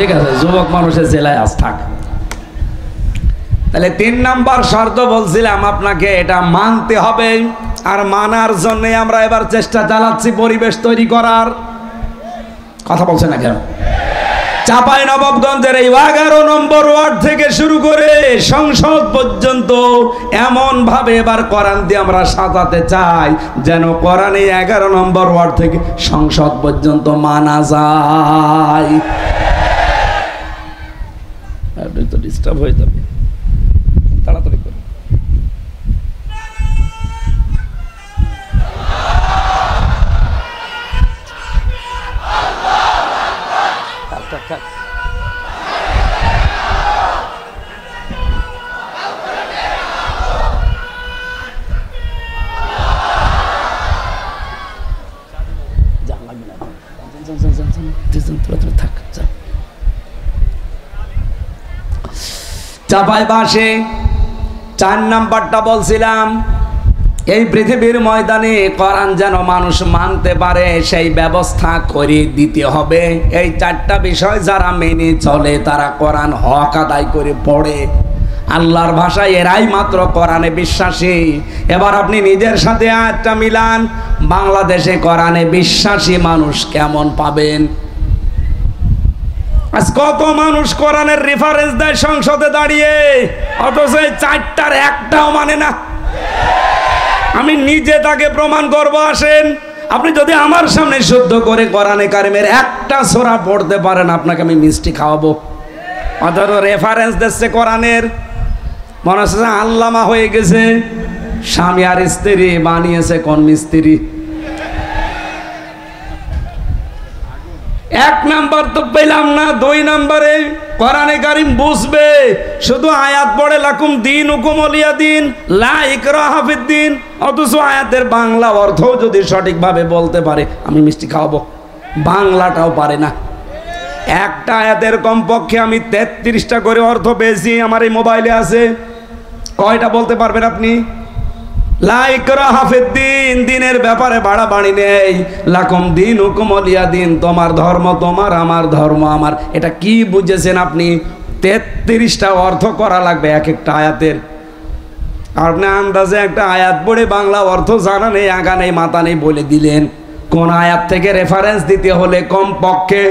ঠিক আছে, যুবক মানুষের জেলায় আজ থাক। তাহলে 3 নাম্বার শর্ত বলছিলাম আপনাকে, এটা মানতে হবে। আর মানার জন্য আমরা এবার চেষ্টা চালাচ্ছি পরিবেশ তৈরি করার। কথা বলছেন না কেন? চাঁপাইনবাবগঞ্জের এই 11 নম্বর ওয়ার্ড থেকে শুরু করে সংসদ পর্যন্ত এমন ভাবে এবার কোরআন দিয়ে আমরা সাজাতে চাই যেন কোরআনে 11 নম্বর ওয়ার্ড থেকে সংসদ পর্যন্ত মানা যায়। আপনি তো ডিস্টার্ব হয়ে যাবে, তাড়াতাড়ি করে। চাঁপাইবাসে 4 নাম্বারটা বলছিলাম, এই পৃথিবীর ময়দানে কোরআন যেন মানুষ মানতে পারে সেই ব্যবস্থা করে দিতে হবে। এই 4টা বিষয় যারা মেনে চলে তারা কোরআন হক আদায় করে পড়ে। আল্লাহর ভাষায় এরাই মাত্র কোরআনে বিশ্বাসী। এবার আপনি নিজের সাথে আয়াতটা মিলান, বাংলাদেশে কোরআনে বিশ্বাসী মানুষ কেমন পাবেন? আজ কত মানুষ কোরআনের রেফারেন্স দেয় সংসদে দাঁড়িয়ে, অথচ এই 4টার একটাও মানে না। আমি নিজে তাকে প্রমাণ করব। আসেন, আপনি যদি আমার সামনে শুদ্ধ করে কোরআনে কারিমের একটা সূরা পড়তে পারেন, আপনাকে আমি মিষ্টি খাওয়াবো। অথচ রেফারেন্স দিচ্ছে কোরআনের, মনে হচ্ছে আল্লামা হয়ে গেছে। স্বামী আর স্ত্রী বানিয়েছে কোন মিস্ত্রি? 1 নাম্বার তো পেলাম না। 2 নাম্বারে কোরআনে কারিম বুঝবে, শুধু আয়াত পড়ে লাকুম দীনুকুম ওয়ালিয়া দিন, লা ইকরাহা ফিদ্দিন, অথচ আয়াতের বাংলা অর্থ যদি সঠিকভাবে বলতে পারে আমি মিষ্টি খাওয়াবো। বাংলাটাও পারে না। একটা আয়াতের কমপক্ষে আমি 33টা করে অর্থ পেয়েছি, আমার এই মোবাইলে আছে। কয়টা বলতে পারবেন আপনি? লা ইকরাহা ফিদ্দিন, দিনের ব্যাপারে বাড়াবাড়ি নেই। লাকুম দীনুকুম ওয়ালিয়া দিন, তোমার ধর্ম তোমার, আমার ধর্ম আমার। এটা কি বুঝেছেন আপনি? 33টা অর্থ করা লাগবে এক একটা আয়াতের। আপনি আন্দাজে একটা আয়াত পড়ে বাংলা অর্থ জানা নেই, আগা নেই, মাথা নেই বলে দিলেন। কোন আয়াত থেকে রেফারেন্স দিতে হলে কমপক্ষে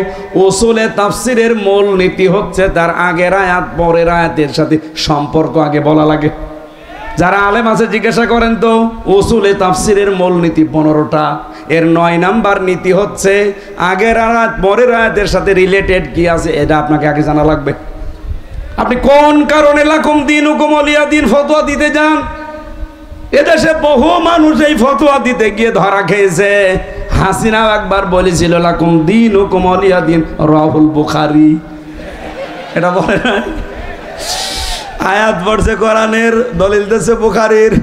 উসুলে তাফসিরের মূল নীতি হচ্ছে তার আগের আয়াত পরের আয়াতের সাথে সম্পর্ক আগে বলা লাগে। যারা আলেম আছে জিজ্ঞাসা করেন তো, উসুলে তাফসিরের মূল নীতি 15টা, এর 9 নাম্বার নীতি হচ্ছে আগের আয়াত পরের আয়াতের সাথে রিলেটেড কি আছে এটা আপনাকে আগে জানা লাগবে। আপনি কোন কারণে লাকুম দীনুকুম ওয়ালিয়া দিন ফতোয়া দিতে যান? এদেশে বহু মানুষ এই ফতোয়া দিতে গিয়ে ধরা খেয়েছে। হাসিনা একবার বলেছিল লাকুম দীনুকুম ওয়ালিয়া দিন, রাহুল বুখারী। এটা বলে না, আয়াত পড়ছে কোরআনের, দলিল দিচ্ছে বুখারীর।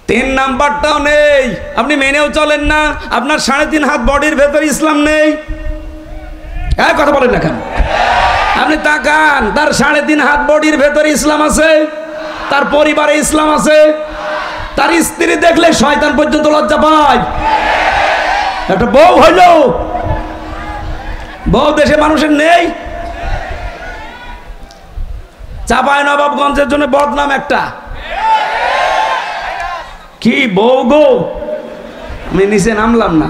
3 নাম্বারটাও নেই, আপনি মেনেও চলেন না। আপনার 3.5 হাত বডির ভেতর ইসলাম নেই। কথা বলেন না কেন? আপনি তাকান, তার 3.5 হাত বডির ভেতর ইসলাম আছে, তার পরিবারে ইসলাম আছে, তার স্ত্রী দেখলে শয়তান পর্যন্ত লজ্জা পায়। একটা বউ হইল, বউ দেশে মানুষের নেই। চাঁপাইনবাবগঞ্জের জন্য বদনাম একটা, কি বউ গো, আমি নিচে নামলাম না।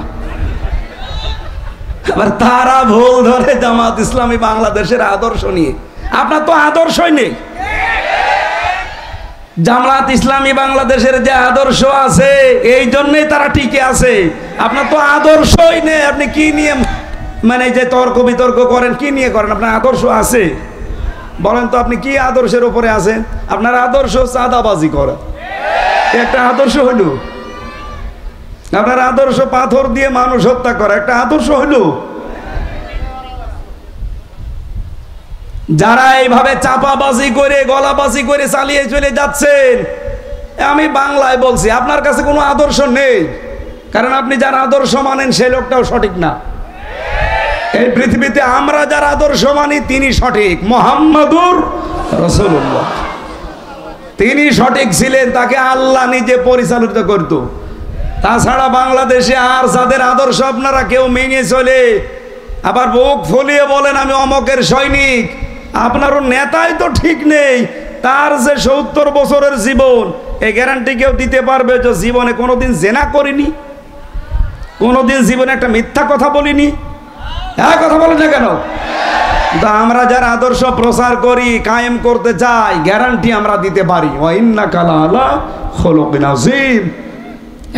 আবার তারা ভুল ধরে জামাত ইসলামী বাংলাদেশের আদর্শ নিয়ে। আপনার তো আদর্শই নেই। জামাত ইসলামী বাংলাদেশের যে আদর্শ আছে এই জন্যই তারা টিকে আছে। আপনার তো আদর্শই নেই। আপনি কি নিয়ে মানে যে তর্ক বিতর্ক করেন, কি নিয়ে করেন? আপনার আদর্শ আছে বলেন তো, আপনি কি আদর্শের উপরে আছেন? আপনার আদর্শ চাঁদাবাজি করা, একটা আদর্শ হইল। আপনার আদর্শ পাথর দিয়ে মানুষ হত্যা করা, একটা আদর্শ হইল। যারা এইভাবে চাপাবাজি করে গলাবাজি করে চালিয়ে চলে যাচ্ছেন, আমি বাংলায় বলছি, আপনার কাছে কোনো আদর্শ নেই। কারণ আপনি যার আদর্শ মানেন সেই লোকটাও সঠিক না। এই পৃথিবীতে আমরা যার আদর্শ মানি তিনি সঠিক। মুহাম্মাদুর রাসূলুল্লাহ, তিনি সঠিক ছিলেন, তাকে আল্লাহ নিজে পরিচালিত করত। তাছাড়া বাংলাদেশে আর যাদের আদর্শ আপনারা কেউ মেনে চলে আবার বুক ফুলিয়ে বলেন আমি অমকের সৈনিক, আপনারও নেতাই তো ঠিক নেই। তার যে 70 বছরের জীবন, এই গ্যারান্টি কেউ দিতে পারবে যে জীবনে কোনোদিন জেনা করিনি, কোনোদিন জীবনে একটা মিথ্যা কথা বলিনি, হ্যাঁ, কথা বলেন না কেন? তা আমরা যারা আদর্শ প্রচার করি, কায়েম করতে চাই, গ্যারান্টি আমরা দিতে পারি, ওয়া ইন্নাকা লাআলা খুলুকিন আযীম।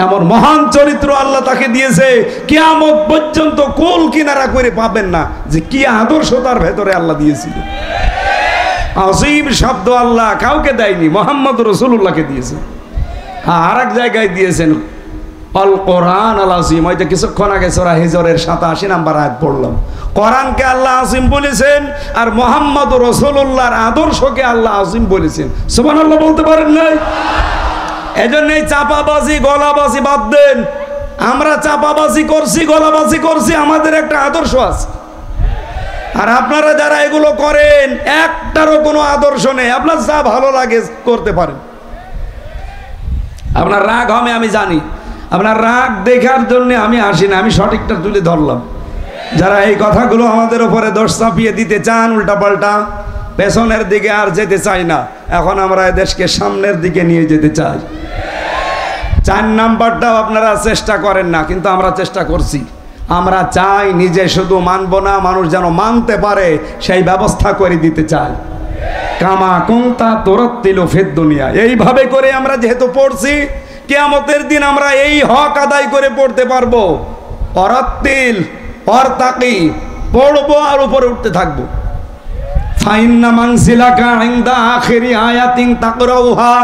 এমন মহান চরিত্র আল্লাহ তাকে দিয়েছে, কিয়ামত পর্যন্ত কোল কিনারা করে পাবেন না যে কি আদর্শ তার ভেতরে আল্লাহ দিয়েছিল। আযীম শব্দ আল্লাহ কাউকে দেয়নি, মুহাম্মদ রাসূলুল্লাহকে দিয়েছে। আর এক জায়গায় দিয়েছেন আল কোরআন আল আযীম। ওই যে কিছুক্ষণ আগে সূরা হিজরের 87 নম্বর আয়াত পড়লাম। কোরআনকে আল্লাহ আযীম বলেছেন, আর মুহাম্মদ রাসূলুল্লাহর আদর্শকে আল্লাহ আযীম বলেছেন। সুবহানাল্লাহ বলতে পারেন নাই? এজন্য এই চাপাবাজি গলাবাজি বাদ দেন। আমরা চাপাবাজি করছি, গলাবাজি করছি, আমাদের একটা আদর্শ আছে। আর আপনারা যারা এগুলো করেন, একটারও কোনো আদর্শ নেই। আপনার যা ভালো লাগে করতে পারেন। আপনার রাগ হবে আমি জানি, আপনার রাগ দেখার জন্য আমি আসি না, আমি সঠিকটা তুলে ধরলাম। যারা এই কথাগুলো আমাদের উপরে দোষ চাপিয়ে দিতে চান, উল্টাপাল্টা, পেছনের দিকে আর যেতে চাই না, এখন আমরা দেশকে সামনের দিকে নিয়ে যেতে চাই। 4 নাম্বারটাও আপনারা চেষ্টা করেন না, কিন্তু আমরা চেষ্টা করছি। আমরা চাই নিজে শুধু মানব না, মানুষ যেন মানতে পারে সেই ব্যবস্থা করে দিতে চাই। কামা কুনতা তুরাত্তিলু ফিদ দুনিয়া, এইভাবে করে আমরা যেহেতু পড়ছি, কিয়ামতের দিন আমরা এই হক আদায় করে পড়তে পারবো। অরাত্তিল অরতাকি, পড়বো আর উপরে উঠতে থাকবো। ফাইন্না মানজিলাকা ইনদা আখিরি আয়াতিন তাকরাউহা,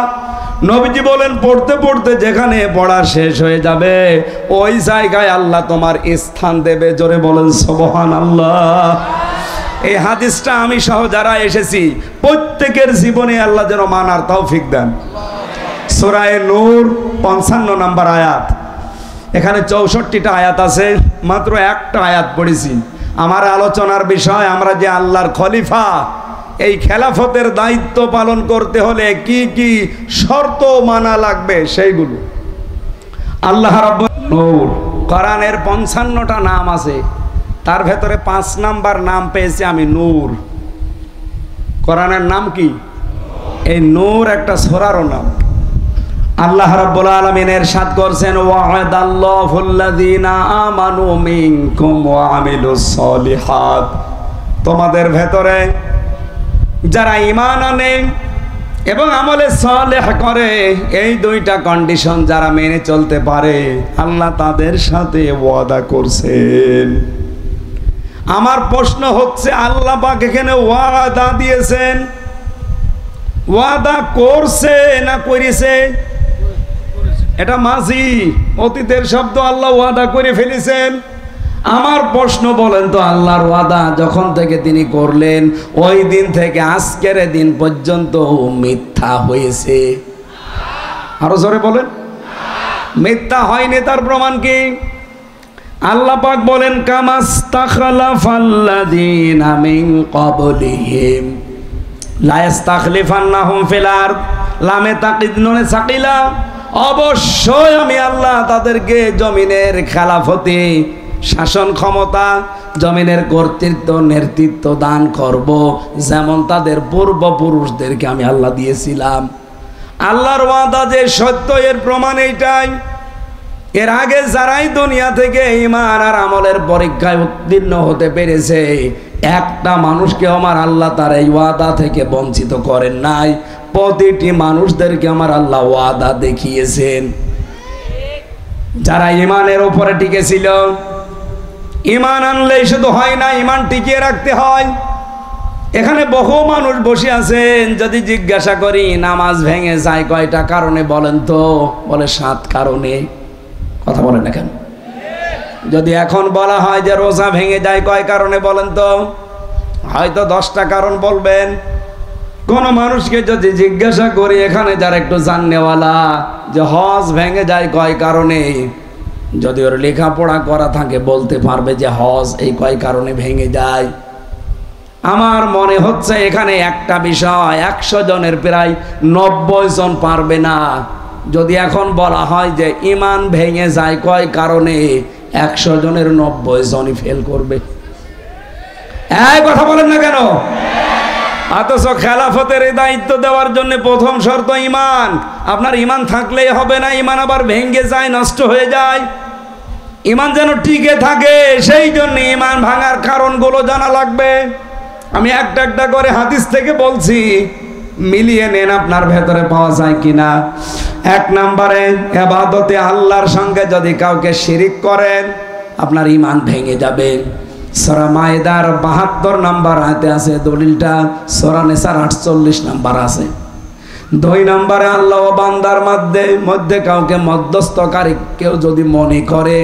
নবীজি বলেন পড়তে পড়তে যেখানে পড়া শেষ হয়ে যাবে, ওই জায়গায় আল্লাহ তোমার স্থান দেবে। জোরে বলেন সুবহানাল্লাহ। এই হাদিসটা আমি সহ যারা এসেছি প্রত্যেকের জীবনে আল্লাহ যেন মানার তৌফিক দেন। সূরা নূর 55 নম্বর আয়াত। এখানে 64টা আয়াত আছে, মাত্র একটা আয়াত পড়েছি। আমার আলোচনার বিষয়, আমরা যে আল্লাহর খলিফা, এই খেলাফতের দায়িত্ব পালন করতে হলে কি কি শর্ত মানা লাগবে সেইগুলো। আল্লাহ রাব্বুল নূর, কোরআনের 55টা নাম আছে, তার ভেতরে 5 নাম্বার নাম পেয়েছি আমি, নূর। কোরআনের নাম কি? এই নূর একটা সূরারও নাম। আল্লাহ রাব্বুল আলামিন ইরশাদ করছেন, ওয়া'দাল্লাহুল্লাযীনা আমানু মিনকুম ওয়া আমিলুস সলিহাত, তোমাদের ভেতরে যারা ঈমান আনে এবং আমলে সালেহ করে, এই 2টা কন্ডিশন যারা মেনে চলতে পারে, আল্লাহ তাদের সাথে ওয়াদা করছেন। আমার প্রশ্ন হচ্ছে, আল্লাহ পাক এখানে ওয়াদা দিয়েছেন, ওয়াদা করছে না করেছে? এটা মাঝি, অতীতের শব্দ। আল্লাহ ওয়াদা করে ফেলেছেন। আমার প্রশ্ন, বলেন তো, আল্লাহর ওয়াদা যখন থেকে তিনি করলেন, ওই দিন থেকে আজকের দিন পর্যন্ত মিথ্যা হয়েছে? আরো জোরে বলেন। মিথ্যা হয়নি, তার প্রমাণ কি? আল্লাহ পাক বলেন, কামাস্তাখলাফাল্লাযীনা মিন ক্বাবলিহিম লা ইস্তাখলিফান্নাহুম ফিল আরদ, লামে তাকিদ নুনে সাকিলা, অবশ্যই আমি আল্লাহ তাদেরকে জমিনের খেলাফতি, শাসন ক্ষমতা, জমিনের কর্তৃত্ব, নেতৃত্ব দান করব, যেমন তাদের পূর্বপুরুষদেরকে আমি আল্লাহ দিয়েছিলাম। আল্লাহর ওয়াদা যে সত্য, এর প্রমাণ এইটাই। এর আগে যারাই দুনিয়া থেকে ঈমান আর আমলের পরীক্ষায় উত্তীর্ণ হতে পেরেছে, একটা মানুষকে আমার আল্লাহ তার এই ওয়াদা থেকে বঞ্চিত করেন নাই। প্রতিটি মানুষদেরকে আমার আল্লাহ ওয়াদা দেখিয়েছেন। যারা ঈমানের উপরে টিকেছিল, ঈমান আনলেই শুধু হয় না, ঈমান টিকিয়ে রাখতে হয়। এখানে বহু মানুষ বসে আছেন, যদি জিজ্ঞাসা করি নামাজ ভেঙে যায় কয়টা কারণে বলেন তো, বলে 7 কারণে। কথা বলেন না কেন? যদি এখন বলা হয় যে রোজা ভেঙে যায় কয় কারণে বলেন তো, হয়তো 10টা কারণ বলবেন। কোন মানুষকে যদি জিজ্ঞাসা করি, এখানে যারা একটু জাননেওয়ালা, যে হজ ভেঙে যায় কয় কারণে, যদি ওর লেখাপড়া করা থাকে বলতে পারবে যে হজ এই কয় কারণে ভেঙে যায়। আমার মনে হচ্ছে এখানে একটা বিষয় 100 জনের প্রায় 90 জন পারবে না। যদি এখন বলা হয় যে ঈমান ভেঙে যায় কয় কারণে, 100 জনের 90 জনই ফেল করবে। এই কথা বলেন না কেন? অথচ খেলাফতের এই দায়িত্ব দেওয়ার জন্য প্রথম শর্ত ঈমান। আপনার ঈমান থাকলেই হবে না, ঈমান আবার ভেঙে যায়, নষ্ট হয়ে যায়। ইমান যেন টিকে থাকে, সেই জন্য ইমান ভাঙার কারণগুলো জানা লাগবে। আমি একটা একটা করে হাদিস থেকে বলছি, মিলিয়ে নেন আপনার ভেতরে পাওয়া যায় কিনা। 1 নম্বরে, ইবাদতে আল্লাহর সঙ্গে যদি কাউকে শিরিক করেন আপনার ইমান ভেঙে যাবে। সূরা মায়েদার 72 নম্বর আয়াতে আছে দলিলটা, সূরা নিসার 48 নম্বর আছে। 2 নম্বরে, আল্লাহ ও বান্দার মধ্যে কাউকে মধ্যস্থকারী কেউ যদি মনে করে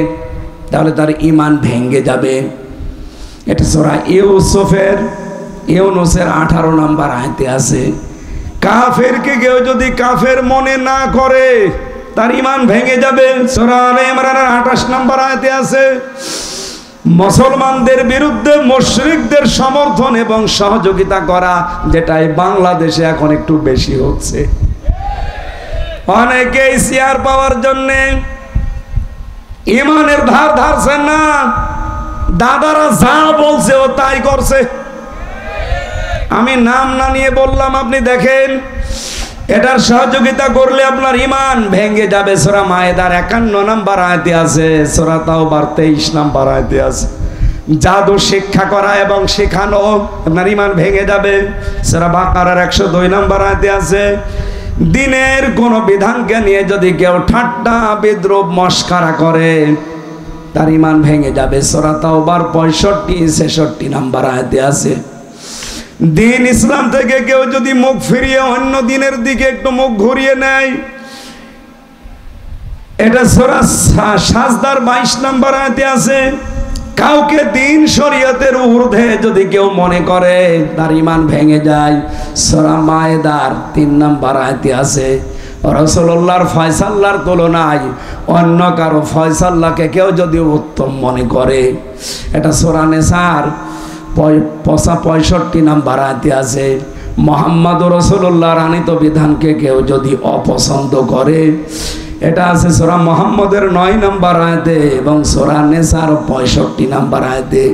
তাহলে তার ইমান ভেঙে যাবে। এটা সূরা ইউনূসের 18 নম্বর আয়াতে আছে। কাফেরকে কেউ যদি কাফের মনে না করে তার ইমান ভেঙে যাবে। সূরা আলে ইমরানের 28 নম্বর আয়াতে আছে। মুসলমানদের বিরুদ্ধে মুশরিকদের সমর্থন এবং সহযোগিতা করা, যেটাই বাংলাদেশে এখন একটু বেশি হচ্ছে। অনেকেই শেয়ার পাওয়ার জন্য ইমানের ধার ধারছে না, দাদারা যা বলছে ও তাই করছে। আমি নাম না নিয়ে বললাম, আপনি দেখেন এটার সহযোগিতা করলে আপনার ইমান ভেঙে যাবে। সূরা মায়েদার 51 নম্বর আয়াতে আছে, সূরা তাওবার 23 নম্বর আয়াতে আছে। জাদু শিক্ষা করা এবং শেখানো আপনার ইমান ভেঙে যাবে। সূরা বাকারার 102 নম্বর আয়াতে আছে। দিনের কোন বিধানকে নিয়ে যদি কেউ ঠাট্টা বিদ্রুপ মস্করা করে তার ইমান ভেঙে যাবে। সূরা তাওবার 65-66 নম্বর আয়াতে আছে। দিন ইসলাম থেকে কেউ যদি মুখ ফিরিয়ে অন্য দিনের দিকে একটু মুখ ঘুরিয়ে নেয়, এটা সূরা সাজদার 22 নম্বর আয়াতে আছে। কাউকে দিন শরীয়তের ঊর্ধ্বে যদি কেউ মনে করে তার ইমান ভেঙে যায়। সূরা মায়েদার 3 নম্বর আয়াতে আছে। রাসূলুল্লাহর ফয়সালার তুলনায় অন্য কারো ফয়সালাকে কেউ যদি উত্তম মনে করে, এটা সূরা নিসার 65 নম্বর আয়াতে আছে। মুহাম্মদুর রাসূলুল্লাহর আনিত বিধানকে কেউ যদি অপছন্দ করে, এটা আছে সূরা মুহাম্মদের 9 নম্বর আয়াতে এবং সূরা নিসার 65 নম্বর আয়াতে।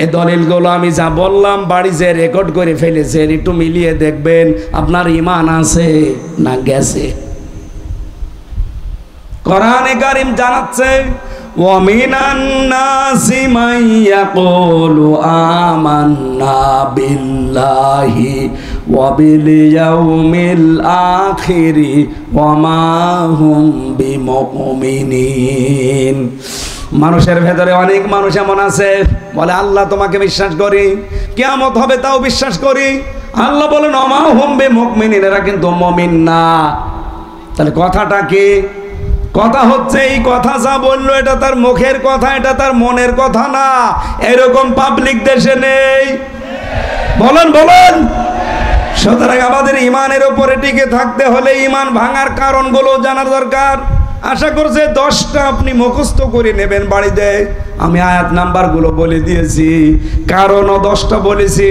এই দলিলগুলো আমি যা বললাম বাড়ি যে রেকর্ড করে ফেলেছেন, একটু মিলিয়ে দেখবেন আপনার ঈমান আছে না গেছে। কোরআনে কারীম জানাচ্ছে, ওয়া মিনান নাসি মান ইয়াকুলু আমান্না বিল্লাহি ওয়া বিল ইয়াউমিল আখিরি ওয়া মা হুম বিমুমিনিন। মানুষের ভেতরে অনেক মানুষ এমন আছে বলে আল্লাহ তোমাকে বিশ্বাস করি, কিয়ামত হবে তাও বিশ্বাস করি। আল্লাহ বলেন ওয়া মা হুম বিমুমিনিন, এরা কিন্তু মুমিন না। তাহলে কথাটা কি? কথা হচ্ছে এই কথা যা বললো এটা তার মুখের কথা, এটা তার মনের কথা না। এরকম পাবলিক দেশে নেই। বলেন বলেন। সুতরাং আমাদের ইমানের উপরে টিকে থাকতে হলে ইমান ভাঙার কারণগুলো জানার দরকার। আশা করছে 10টা আপনি মুখস্থ করে নেবেন বাড়িতে। আমি আয়াত নাম্বারগুলো বলে দিয়েছি, কারণও 10টা বলেছি।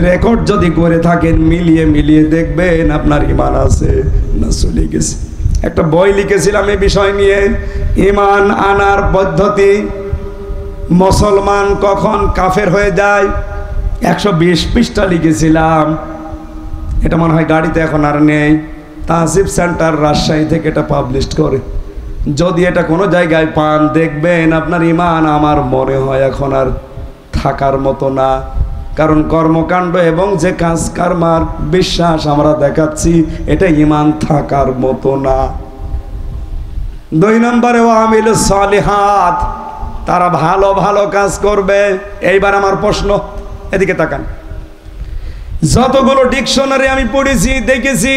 রেকর্ড যদি করে থাকেন মিলিয়ে মিলিয়ে দেখবেন আপনার ইমান আছে না চলে গেছে। একটা বই লিখেছিলাম এই বিষয় নিয়ে, ইমান আনার পদ্ধতি, মুসলমান কখন কাফের হয়ে যায়। 120 পৃষ্ঠা লিখেছিলাম। এটা মনে হয় গাড়িতে এখন আর নেই। তাহসিব সেন্টার রাজশাহী থেকে এটা পাবলিশ করে। যদি এটা কোনো জায়গায় পান দেখবেন আপনার ইমান আমার মনে হয় এখন আর থাকার মতো না। কারণ কর্মকাণ্ড এবং যে কাজ কারবার বিশ্বাস আমরা দেখাচ্ছি এটা ইমান থাকার মতো না। 2 নম্বরে ওয়ামিলুস সালিহাত, তারা ভালো ভালো কাজ করবে। এইবার আমার প্রশ্ন, এদিকে তাকান। যতগুলো ডিকশনারি আমি পড়েছি দেখেছি,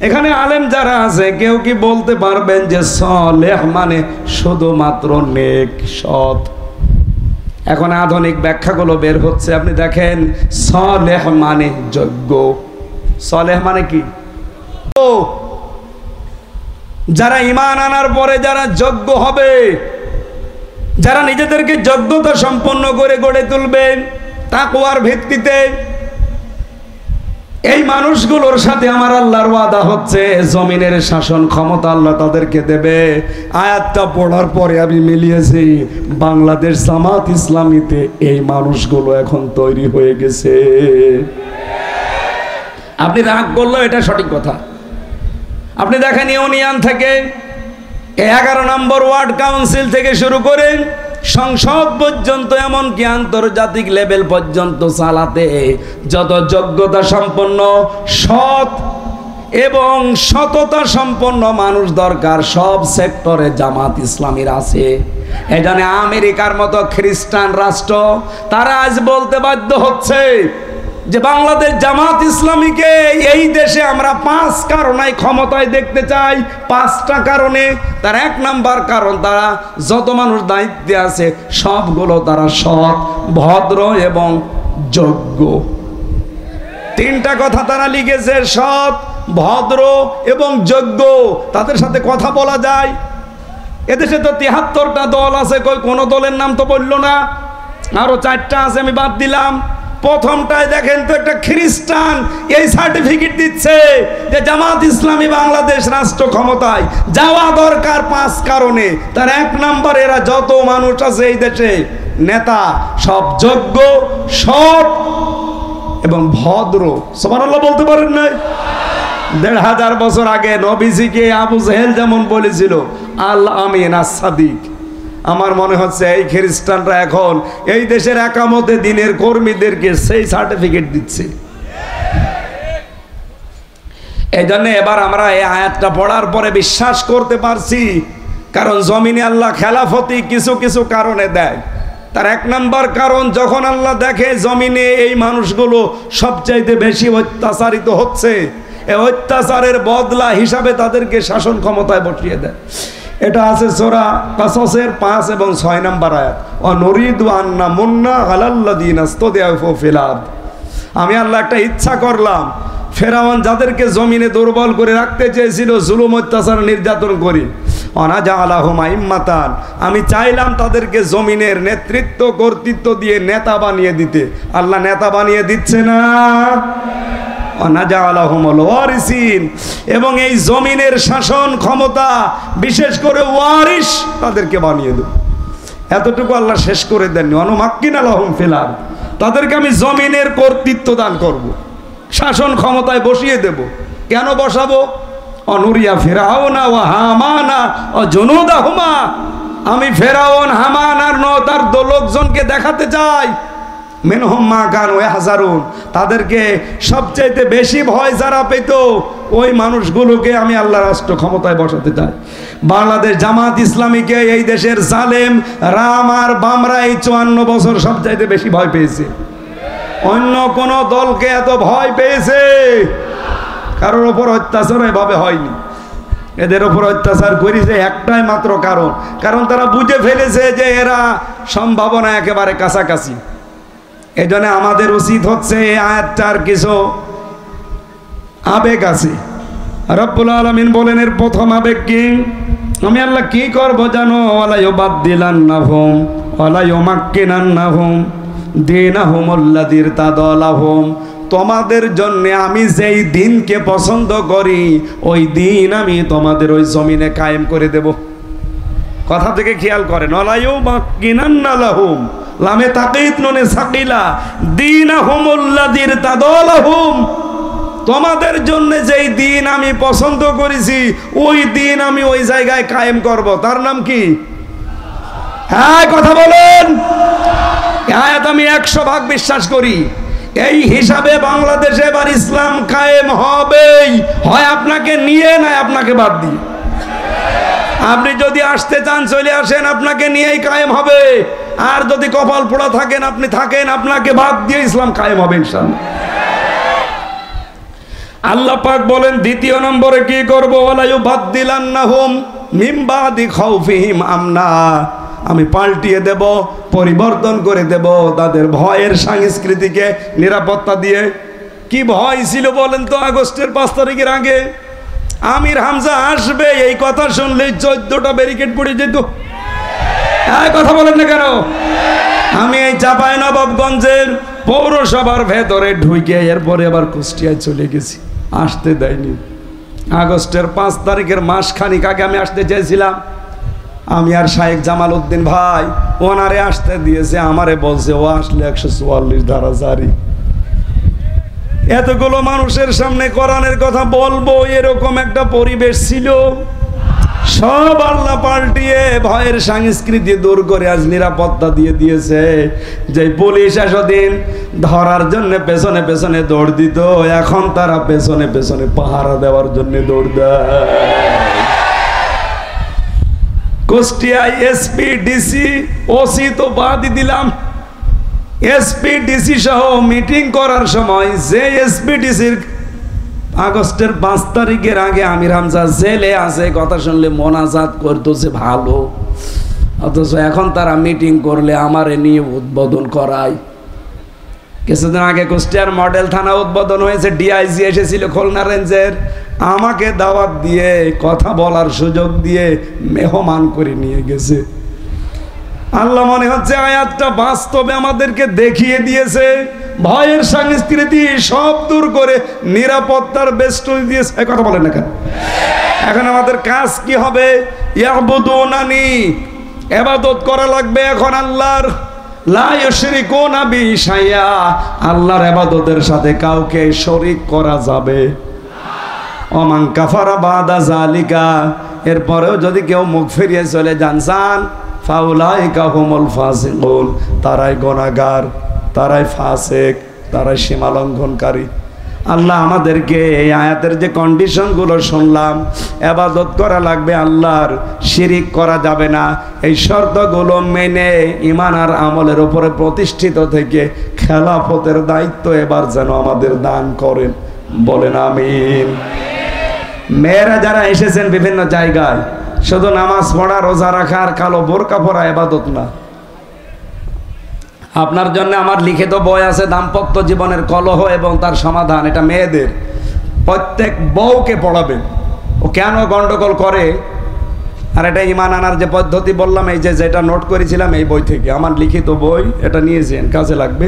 এখানে আলেম যারা আছে কেউ কি বলতে পারবেন যে সালেহ মানে শুধুমাত্র নেক সৎ? এখন আধুনিক ব্যাখ্যাগুলো বের হচ্ছে, আপনি দেখেন সালেহ মানে যোগ্য। সালেহ মানে কি? যারা ঈমান আনার পরে যারা যোগ্য হবে, যারা নিজেদেরকে যোগ্যতা সম্পন্ন করে গড়ে তুলবে তাকওয়ার ভিত্তিতে, এই মানুষগুলোর সাথে আমার আল্লাহর ওয়াদা হচ্ছে জমিনের শাসন ক্ষমতা আল্লাহ তাদেরকে দেবে। আয়াতটা পড়ার পরে আমি মিলিয়েছি, বাংলাদেশ জামাত ইসলামীতে এই মানুষগুলো এখন তৈরি হয়ে গেছে। আপনি রাগ করলেও এটা সঠিক কথা। আপনি দেখেন ইউনিয়ন থেকে 11 নম্বর ওয়ার্ড কাউন্সিল থেকে শুরু করে সংসদ পর্যন্ত, এমনকি আন্তর্জাতিক লেভেল পর্যন্ত চালাতে যত যোগ্যতা সম্পন্ন, সৎ এবং সততা সম্পন্ন মানুষ দরকার, সব সেক্টরে জামাত ইসলামীর আছে। এজন্য আমেরিকার মতো খ্রিস্টান রাষ্ট্র তারা আজ বলতে বাধ্য হচ্ছে যে বাংলাদেশ জামাত ইসলামীকে এই দেশে আমরা 5 কারণে ক্ষমতায় দেখতে চাই। 5টা কারণে। তার 1 নাম্বার কারণ, তারা যত মানুষ দায়িত্বে আছে সবগুলো তারা সৎ, ভদ্র এবং যোগ্য। 3টা কথা তারা লিখেছে, সৎ, ভদ্র এবং যোগ্য। তাদের সাথে কথা বলা যায়। এদেশে তো 73টা দল আছে, কোন দলের নাম তো বললো না। আরো 4টা আছে, আমি বাদ দিলাম। প্রথমটায় দেখেন তো একটা খ্রিস্টান এই সার্টিফিকেট দিচ্ছে যে জামাত ইসলামী বাংলাদেশ রাষ্ট্র ক্ষমতায় যাওয়া দরকার 5 কারণে। তার 1 নাম্বার, এরা যত মানুষ আছে এই দেশে নেতা সব যোগ্য, সৎ এবং ভদ্র। সুবহানাল্লাহ বলতে পারেন না? 1500 বছর আগে নবীজিকে আবু জেহেল যেমন বলেছিল আল আমিন আস সাদিক, আমার মনে হচ্ছে এই খ্রিস্টানরা এখন এই দেশের একামতে দিনের কর্মীদেরকে সেই সার্টিফিকেট দিচ্ছে। এই জন্য এবার আমরা এই আয়াতটা পড়ার পরে বিশ্বাস করতে পারছি, কারণ জমিনে আল্লাহ খেলাফতি কিছু কিছু কারণে দেয়। তার 1 নাম্বার কারণ, যখন আল্লাহ দেখে জমিনে এই মানুষগুলো সবচাইতে বেশি অত্যাচারিত হচ্ছে, এই অত্যাচারের বদলা হিসাবে তাদেরকে শাসন ক্ষমতায় বসিয়ে দেয়। এটা আছে সূরা কাসসের 5 এবং 6 নম্বর আয়াত। অনুরিদু আন্না মুন্না আলাল্লাযিনা ইসতাদআফু ফিল আরদ। আমি আল্লাহ একটা ইচ্ছা করলাম, ফেরাউন যাদেরকে জমিনে দুর্বল করে রাখতে চেয়েছিল জুলুম, অত্যাচার, নির্যাতন করে, অনাজালাহুম আইম্মাতান, আমি চাইলাম তাদেরকে জমিনের নেতৃত্ব কর্তৃত্ব দিয়ে নেতা বানিয়ে দিতে। আল্লাহ নেতা বানিয়ে দিচ্ছে না, এবং এই জমিনের শাসন ক্ষমতা বিশেষ করে ওয়ারিস তাদেরকে বানিয়ে দেব। এতটুকু আল্লাহ শেষ করে দেননি। অনুমাক্কিনা লাহুম ফিল আরদ, তাদেরকে আমি জমিনের কর্তৃত্ব দান করব, শাসন ক্ষমতায় বসিয়ে দেব। কেন বসাবো? অনুরিয়া ফিরাউনা ওয়া হামানা ও জুনুদাহুমা, আমি ফেরাউন, হামান আর তার লোকজনকে দেখাতে চাই মিনহুম মা কানু ইয়াহজারুন, তাদেরকে সবচেয়ে বেশি ভয় যারা পেত ওই মানুষগুলোকে আমি আল্লাহ রাষ্ট্র ক্ষমতায় বসাতে চাই। বাংলাদেশ জামাত ইসলামীকে এই দেশের জালেম রাম আর বামরা এই 54 বছর সবচাইতে বেশি ভয় পেয়েছে। অন্য কোন দলকে এত ভয় পেয়েছে? কারোর ওপর অত্যাচার এভাবে হয়নি। এদের ওপর অত্যাচার করেছে একটাই মাত্র কারণ, কারণ তারা বুঝে ফেলেছে যে এরা সম্ভাবনা একেবারে কাছাকাছি। এই জন্য আমাদের উচিত হচ্ছে এই আয়াতটার কিছু আবেগ আছে। রব্বুল আলামিন বলেন এর প্রথম আবেগ কি? আমি আল্লাহ কি করবো জানো? ওয়ালা ইউবাদদিলান্নাহুম ওয়ালা ইউমাক্কিনান্নাহুম দীনাহুমুল্লাযী ইরতাদা লাহুম, তোমাদের জন্য আমি যেই দিনকে পছন্দ করি ওই দিন আমি তোমাদের ওই জমিনে কায়েম করে দেব। কথা থেকে খেয়াল করেন, ওয়ালা ইউমাক্কিনান্না লাহুম, লামে তাকিদ নুনে সাকিলা, দীনাহুমুল্লাযী ইরতাদা লাহুম, তোমাদের জন্য যেই দিন আমি পছন্দ করেছি ওই দিন আমি ওই জায়গায় কায়েম করব। তার নাম কি? হ্যাঁ, কথা বলেন। আয়াত আমি 100 ভাগ বিশ্বাস করি। এই হিসাবে বাংলাদেশে এবার ইসলাম কায়েম হবেই, হয় আপনাকে নিয়ে নয় আপনাকে বাদ দিয়ে। আপনি যদি আসতে চান চলে আসেন, আপনাকে নিয়েই কায়েম হবে। আর যদি কপাল পোড়া থাকেন আপনি থাকেন, আপনাকে বাদ দিয়ে ইসলাম কায়েম হবে ইনশাআল্লাহ। আল্লাহ পাক বলেন দ্বিতীয় নম্বরে কি করব? ওয়ালা ইউবাদদিলান্নাহুম মিন বাদি খাউফিহিম আমনা, আমি পাল্টিয়ে দেব, পরিবর্তন করে দেব তাদের ভয়ের সংস্কৃতিকে নিরাপত্তা দিয়ে। কি ভয় ছিল বলেন তো? আগস্টের 5 তারিখের আগে আমির হামজা আসবে এই কথা শুনলেই 14টা ব্যারিকেড পড়ে যেত। হ্যাঁ, কথা বলেন না কেন? আমি এই চাঁপাইনবাবগঞ্জের পৌরসভার ভেতরে ঢুকে এরপরে আবার কুষ্টিয়ায় চলে গেছি, আসতে দেয়নি। আগস্টের 5 তারিখের মাসখানিক আগে আমি আসতে চেয়েছিলাম, আমি আর শাহেক জামাল উদ্দিন ভাই ওনারে আসতে দিয়েছে, আমারে বলছে ও আসলে 144 ধারা জারি। এতগুলো মানুষের সামনে কোরআনের কথা বলবো এরকম একটা পরিবেশ ছিল, সব আল্লাহ পাল্টিয়ে ভয়ের সংস্কৃতি দূর করে আজ নিরাপত্তা দিয়ে দিয়েছে। যে পুলিশ এতদিন ধরার জন্য পেছনে পেছনে দৌড় দিত, এখন তারা পেছনে পেছনে পাহারা দেওয়ার জন্য দৌড় দেয়। কুষ্টিয়ায় এসপি ডিসি ওসি তো বাদই দিলাম, এসপি ডিসি সহ মিটিং করার সময় যে এসপি ডিসির আগস্টের 5 তারিখের আগে আমির হামজা জেলে আছে কথা শুনলে মোনাজাত করতেছে ভালো, অথচ এখন তারা মিটিং করলে আমারে নিয়ে উদ্বোধন করায়। কিছুদিন আগে কুষ্টিয়ার মডেল থানা উদ্বোধন হয়েছে, ডিআইজি এসেছিল খুলনা রেঞ্জের, আমাকে দাওয়াত দিয়ে কথা বলার সুযোগ দিয়ে মেহমান করে নিয়ে গেছে। আল্লাহ মনে হচ্ছে আয়াতটা বাস্তবে আমাদেরকে দেখিয়ে দিয়েছে, ভয়ের সংস্কৃতি সব দূর করে নিরাপত্তার বেষ্টনী দিয়েছে। কথা বলেন না কেন? এখন আমাদের কাজ কি হবে? ইয়াবুদুনানি, ইবাদত করা লাগবে এখন আল্লাহর। লা ইউশরিকুনা বি শাইআ, আল্লাহর ইবাদতের সাথে কাউকে শরীক করা যাবে না। ওমান কাফারা বাদা যালিকা, এরপরেও যদি কেউ মুখ ফিরিয়ে চলে যান ফাউলাইকা হুমুল ফাসিকুন, তারাই গুনাহগার, তারাই ফাসিক, তারাই সীমা লঙ্ঘনকারী। আল্লাহ আমাদেরকে এই আয়াতের যে কন্ডিশনগুলো শুনলাম, ইবাদত করা লাগবে আল্লাহর, শিরিক করা যাবে না, এই শর্তগুলো মেনে ঈমান আর আমলের উপরে প্রতিষ্ঠিত থেকে খেলাফতের দায়িত্ব এবার যেন আমাদের দান করেন, বলেন আমিন। মেয়েরা যারা এসেছেন বিভিন্ন জায়গায়, শুধু নামাজ পড়া, রোজা রাখা আর কালো বোরকা পরা ইবাদত না। আপনার জন্য আমার লিখিত বই আছে, দাম্পত্য জীবনের কলহ এবং তার সমাধান, এটা মেয়েদের। প্রত্যেক বউকে পড়াবেন ও কেন গন্ডগোল করে। আর এটা ঈমান আনার যে পদ্ধতি বললাম, এই যেটা নোট করেছিলাম এই বই থেকে, আমার লিখিত বই, এটা নিয়েছেন, কাজে লাগবে,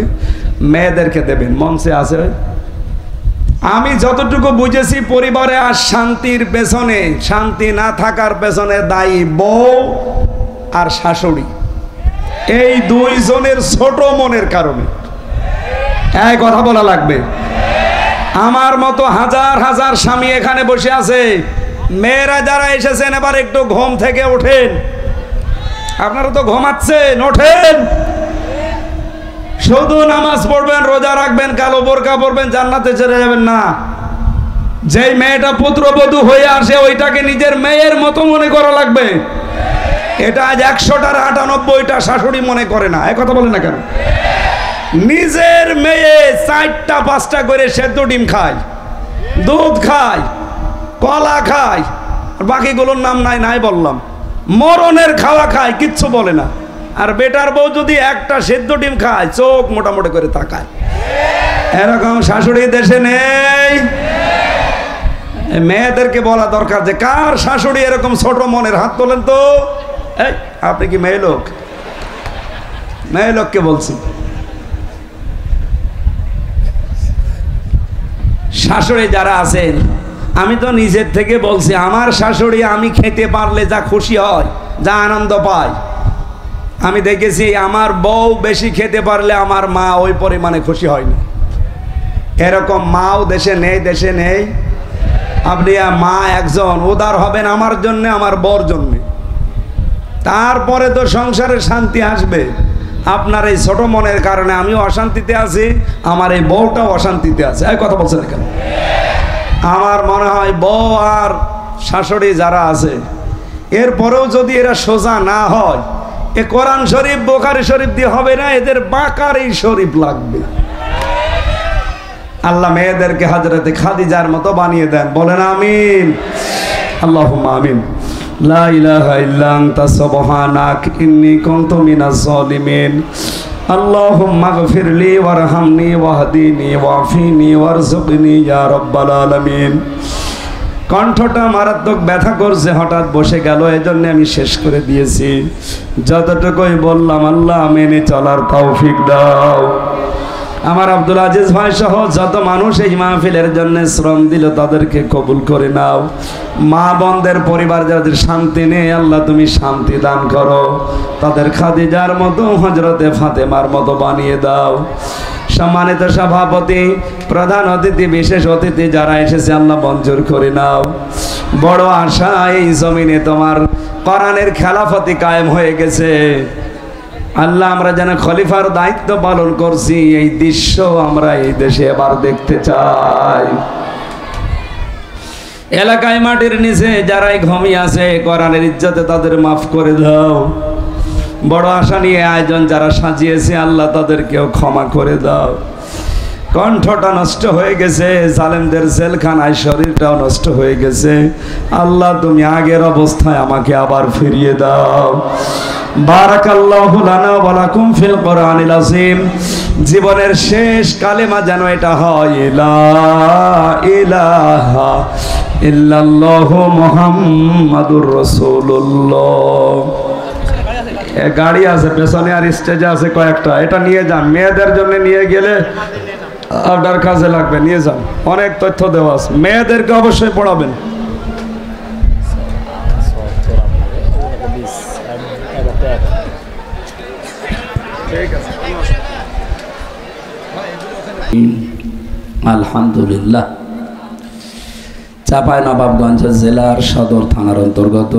মেয়েদেরকে দেবেন, মঞ্চে আছে। আমি যতটুকু বুঝেছি, পরিবারে আর শান্তির পেছনে, শান্তি না থাকার পেছনে দায়ী বউ আর শাশুড়ি, এই দুইজনের ছোট মনের কারণে। এই কথা বলা লাগবে। আমার মতো হাজার হাজার স্বামী এখানে বসে আছে, মেয়েরা যারা এসেছেন এবার একটু ঘুম থেকে ওঠেন। আপনারা তো ঘুমাচ্ছেন, ওঠেন। শুধু নামাজ পড়বেন, রোজা রাখবেন, কালো বোরকা পরবেন, জান্নাতে চলে যাবেন না। যেই মেয়েটা পুত্রবধূ হয়ে আসে ওইটাকে নিজের মেয়ের মতো মনে করা লাগবে। এটা আজ 100টার 98টা শাশুড়ি মনে করে না। এক কথা বলে না কেন? নিজের মেয়ে 4টা 5টা করে সেদ্ধ ডিম খায়, দুধ খায়, কলা খায়, বাকিগুলোর নাম নাই বললাম, মরণের খাওয়া খায়, কিচ্ছু বলে না। আর বেটার বউ যদি একটা সেদ্ধ ডিম খায়, চোখ মোটামুটি করে তাকায়। এরকম শাশুড়ি দেশে নেই। মেয়েদেরকে বলা দরকার যে কার শাশুড়ি এরকম ছোট মনের, হাত তোলেন তো। এই আপনি কি মেয়ে লোক? মেয়ে লোককে বলছি। শাশুড়ি যারা আছেন, আমি তো নিজের থেকে বলছি, আমার শাশুড়ি আমি খেতে পারলে যা খুশি হয়, যা আনন্দ পায়, আমি দেখেছি আমার বউ বেশি খেতে পারলে আমার মা ওই পরিমাণে খুশি হয় না। এরকম মাও দেশে নেই। আপনি মা একজন উদার হবেন আমার জন্য, আমার বর জন্য, তারপরে তো সংসারে শান্তি আসবে। আপনার এই ছোট মনের কারণে আমিও অশান্তিতে আছি, আমার এই বউটাও অশান্তিতে আছে। এই কথা বলছেন কেন? আমার মনে হয় বউ আর শাশুড়ি যারা আছে, এরপরেও যদি এরা সোজা না হয়, এ কোরআন শরীফ বুখারী শরীফ দিয়ে হবে না, এদের বাকারি শরীফ লাগবে। আল্লাহ মেয়েদেরকে হযরতে খাদিজার মতো বানিয়ে দেন, বলেন আমিন। আল্লাহুম্মা আমিন। লা ইলাহা ইল্লা আনতা সুবহানাক ইন্নী কুনতু মিনাজ জালিমিন। আল্লাহুম্মা গফিরলি ওয়ারহামনি ওয়াহদিনি ওয়াফিনি ওয়ারযুকনি ইয়া রাব্বাল আলামিন। কণ্ঠটা মারাত্মক ব্যথা করছে, হঠাৎ বসে গেল, এজন্য আমি শেষ করে দিয়েছি। যতটুকুই বললাম আল্লাহ মেনে চলার তৌফিক দাও। আমার আব্দুল আজিজ ভাই সহ যত মানুষ এই মাহফিলের জন্য শ্রম দিল, তাদেরকে কবুল করে নাও। মা বোনদের পরিবার যাদের শান্তি নেই, আল্লাহ তুমি শান্তি দান করো, তাদের খাদিজার মতো, হযরতে ফাতেমার মতো বানিয়ে দাও। সম্মানিত সভাপতি, প্রধান অতিথি, বিশেষ অতিথি যারা এসেছে আল্লাহ মঞ্জুর করে নাও। বড় আশা এই জমিনে তোমার কোরআনের খেলাফতি কায়েম হয়ে গেছে আল্লাহ। আমরা যেন খলিফার দায়িত্ব পালন করছি এই দৃশ্য আমরা এই দেশে এবার দেখতে চাই। এলাকায় মাটির নিচে যারাই ঘুমিয়ে আছে কোরআনের ইজ্জতে তাদের মাফ করে দাও। বড় আশা নিয়ে আয়োজন যারা সাজিয়েছে আল্লাহ তাদেরকেও ক্ষমা করে দাও। কণ্ঠটা নষ্ট হয়ে গেছে, জালেমদের জেলখানায় শরীরটাও নষ্ট হয়ে গেছে। আল্লাহ তুমি আগের অবস্থায় আমাকে আবার ফিরিয়ে দাও। বারাকাল্লাহু লানা ওয়া লাকুম ফিল কোরআনিল আযীম। জীবনের শেষ কালেমা যেন এটা হয়, লা ইলাহা ইল্লাল্লাহু মুহাম্মাদুর রাসূলুল্লাহ। গাড়ি আছে পেছনে আর স্টেজে আছে কয়েকটা, এটা নিয়ে যান। মেয়েদের জন্য নিয়ে গেলে আপনার কাজে লাগবে, নিয়ে যান। অনেক তথ্য দেওয়া আছে, মেয়েদেরকে অবশ্যই পড়াবেন। আলহামদুলিল্লাহ। চাঁপাইনবাবগঞ্জ জেলার সদর থানার অন্তর্গত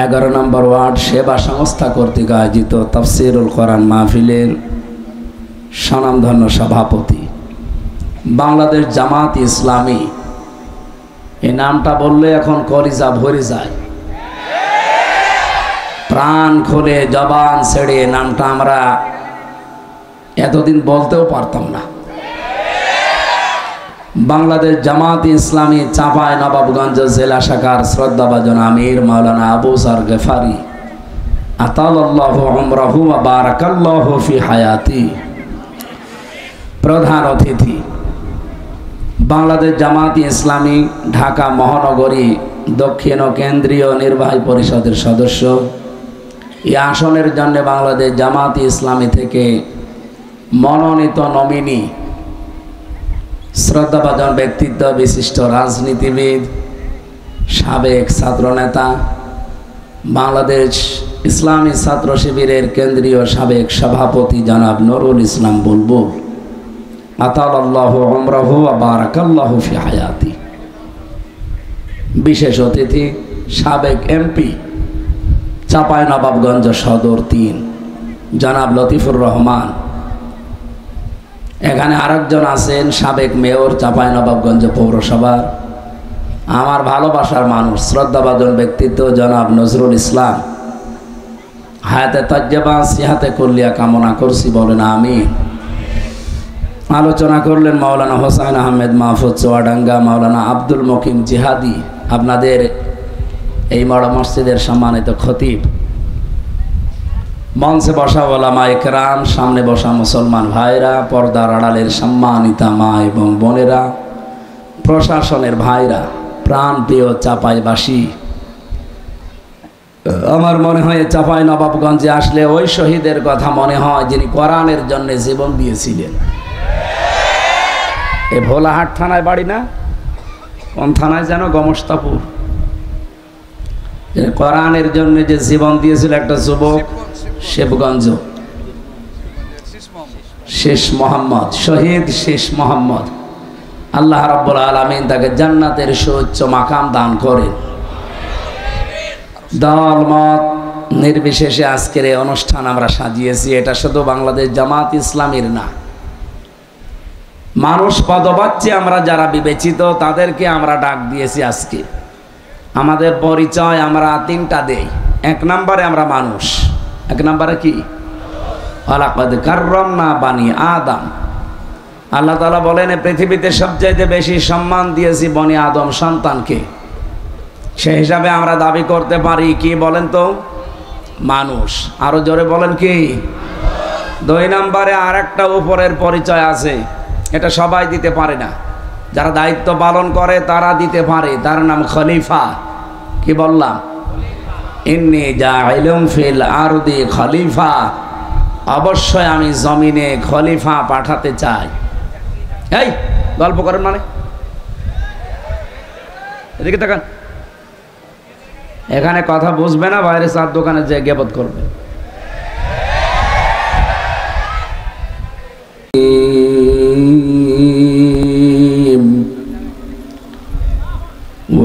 11 নম্বর ওয়ার্ড সেবা সংস্থা কর্তৃক আয়োজিত তাফসিরুল কোরআন মাহফিলের স্বনামধন্য সভাপতি, বাংলাদেশ জামাত ইসলামী। এই নামটা বললে এখন কলিজা ভরে যায়, প্রাণ খুলে জবান ছেড়ে নামটা আমরা এতদিন বলতেও পারতাম না। বাংলাদেশ জামাত ইসলামী চাঁপাইনবাবগঞ্জ জেলা শাখার শ্রদ্ধাভাজন আমির মাওলানা আবু যার গেফারি আতালাল্লাহু উমরাহু ওয়া বারাকাল্লাহু ফি হায়াতি। প্রধান অতিথি বাংলাদেশ জামাত ইসলামী ঢাকা মহানগরী দক্ষিণ ও কেন্দ্রীয় নির্বাহী পরিষদের সদস্য। এই আসনের জন্য বাংলাদেশ জামাত ইসলামী থেকে মনোনীত নমিনি শ্রদ্ধাভাজন ব্যক্তিত্ব, বিশিষ্ট রাজনীতিবিদ, সাবেক ছাত্রনেতা, বাংলাদেশ ইসলামী ছাত্র শিবিরের কেন্দ্রীয় সাবেক সভাপতি জনাব নুরুল ইসলাম বুলবুল আতালাল্লাহু উমরাহু ওয়া বারাকাল্লাহু ফি হায়াতি। বিশেষ অতিথি সাবেক এমপি চাঁপাইনবাবগঞ্জ সদর 3 জনাব লতিফুর রহমান। এখানে আরেকজন আছেন সাবেক মেয়র চাঁপাইনবাবগঞ্জ পৌরসভার, আমার ভালোবাসার মানুষ, শ্রদ্ধাভাজন ব্যক্তিত্ব জনাব নজরুল ইসলাম। হায়াতে তাজ্জেবা সিহাতে কুল্লিয়া কামনা করছি, বলেন আমিন। আলোচনা করলেন মাওলানা হোসাইন আহমেদ মাহফুজ চুয়াডাঙ্গা, মাওলানা আব্দুল মকিম জিহাদি, আপনাদের এই বড় মসজিদের সম্মানিত খতিব, মঞ্চে বসা ওলামা ইকরাম, সামনে বসা মুসলমান ভাইরা, পর্দার আড়ালের সম্মানিতা মা এবং বোনেরা, প্রশাসনের ভাইরা, প্রাণ প্রিয় চাঁপাইবাসী। আমার মনে হয় চাঁপাইনবাবগঞ্জে আসলে ওই শহীদের কথা মনে হয় যিনি কোরআনের জন্য জীবন দিয়েছিলেন। এ ভোলাহাট থানায় বাড়ি না, কোন থানায় যেন, গমস্তাপুর। কোরআনের জন্য যে জীবন দিয়েছিল একটা যুবক, শিবগঞ্জ, শেষ মোহাম্মদ, শহীদ শেষ মোহাম্মদ। আল্লাহ রাব্বুল আলামিন তাকে জান্নাতের সুউচ্চ মাকাম দান করেন। দল মত নির্বিশেষে আজকের এই অনুষ্ঠান আমরা সাজিয়েছি। এটা শুধু বাংলাদেশ জামাত ইসলামীর না, মানুষ পদবাচ্যে আমরা যারা বিবেচিত তাদেরকে আমরা ডাক দিয়েছি আজকে। আমাদের পরিচয় আমরা 3টা দেই। 1 নম্বরে আমরা মানুষ। 1 নম্বরে কি? ওয়ালাকাদ কাররামনা বানি আদম। আল্লাহ তাআলা বলেন পৃথিবীতে সবচাইতে বেশি সম্মান দিয়েছি বনি আদম সন্তানকে। সেই হিসাবে আমরা দাবি করতে পারি কি বলেন তো? মানুষ। আরো জোরে বলেন কি? 2 নম্বরে আরেকটা উপরের পরিচয় আছে, এটা সবাই দিতে পারে না, যারা দায়িত্ব পালন করে তারা দিতে পারে, তার নাম খলিফা। কি বললাম? ইন্নী জাইলুম ফিল আরদি খলিফা, অবশ্যই আমি জমিনে খলিফা পাঠাতে চাই। এই গল্প করেন মানে? এদিকে তাকান। এখানে কথা বুঝবে না, বাইরে চার দোকানে যে গেবত করবে।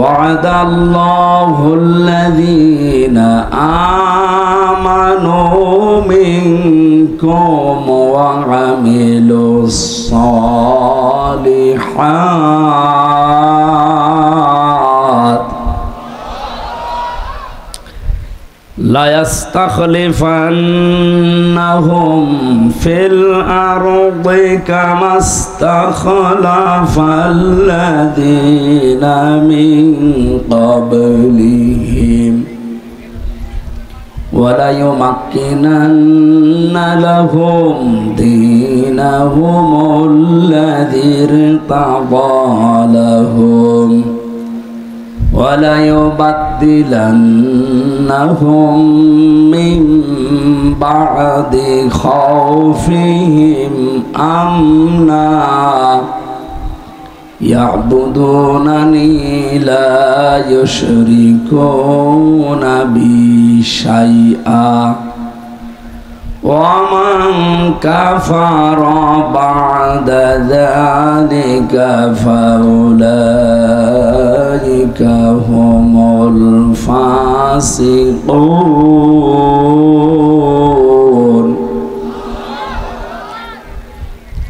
وعد الله الذين آمنوا منكم وعملوا الصالحات ليستخلفنهم في الأرض كما استخلف الذين من قبلهم وليمكنن لهم دينهم الذي ارتضى لهم وليبدلنهم من بعد خوفهم أمنا يعبدونني لا يشركون بي شيئا ومن كفر بعد ذلك فأولئك هم الفاسقون.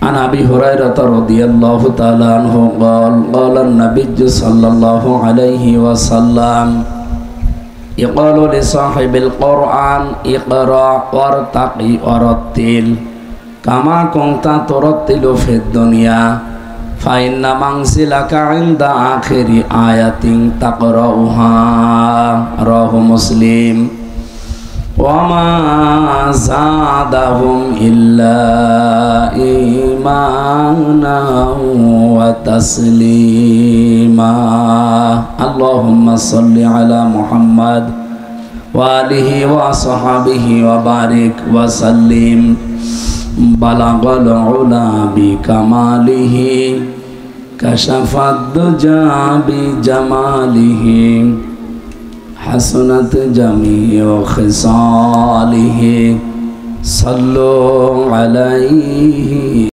عن أبي هريرة رضي الله تعالى عنه قال قال النبي صلى الله عليه وسلم يقول لصاحب القرآن اقرأ وارتقي ورتل كما كنت ترتل في الدنيا فإن منزلك عند آخر آية تقرأها. رواه مسلم. وما زادهم إلا إيمانا وتسليما. اللهم صل على محمد وآله وصحبه وبارك وسلم. بلغ العلا بكماله كشف الدجى بجماله حسنت جميع خصاله صلوا عليه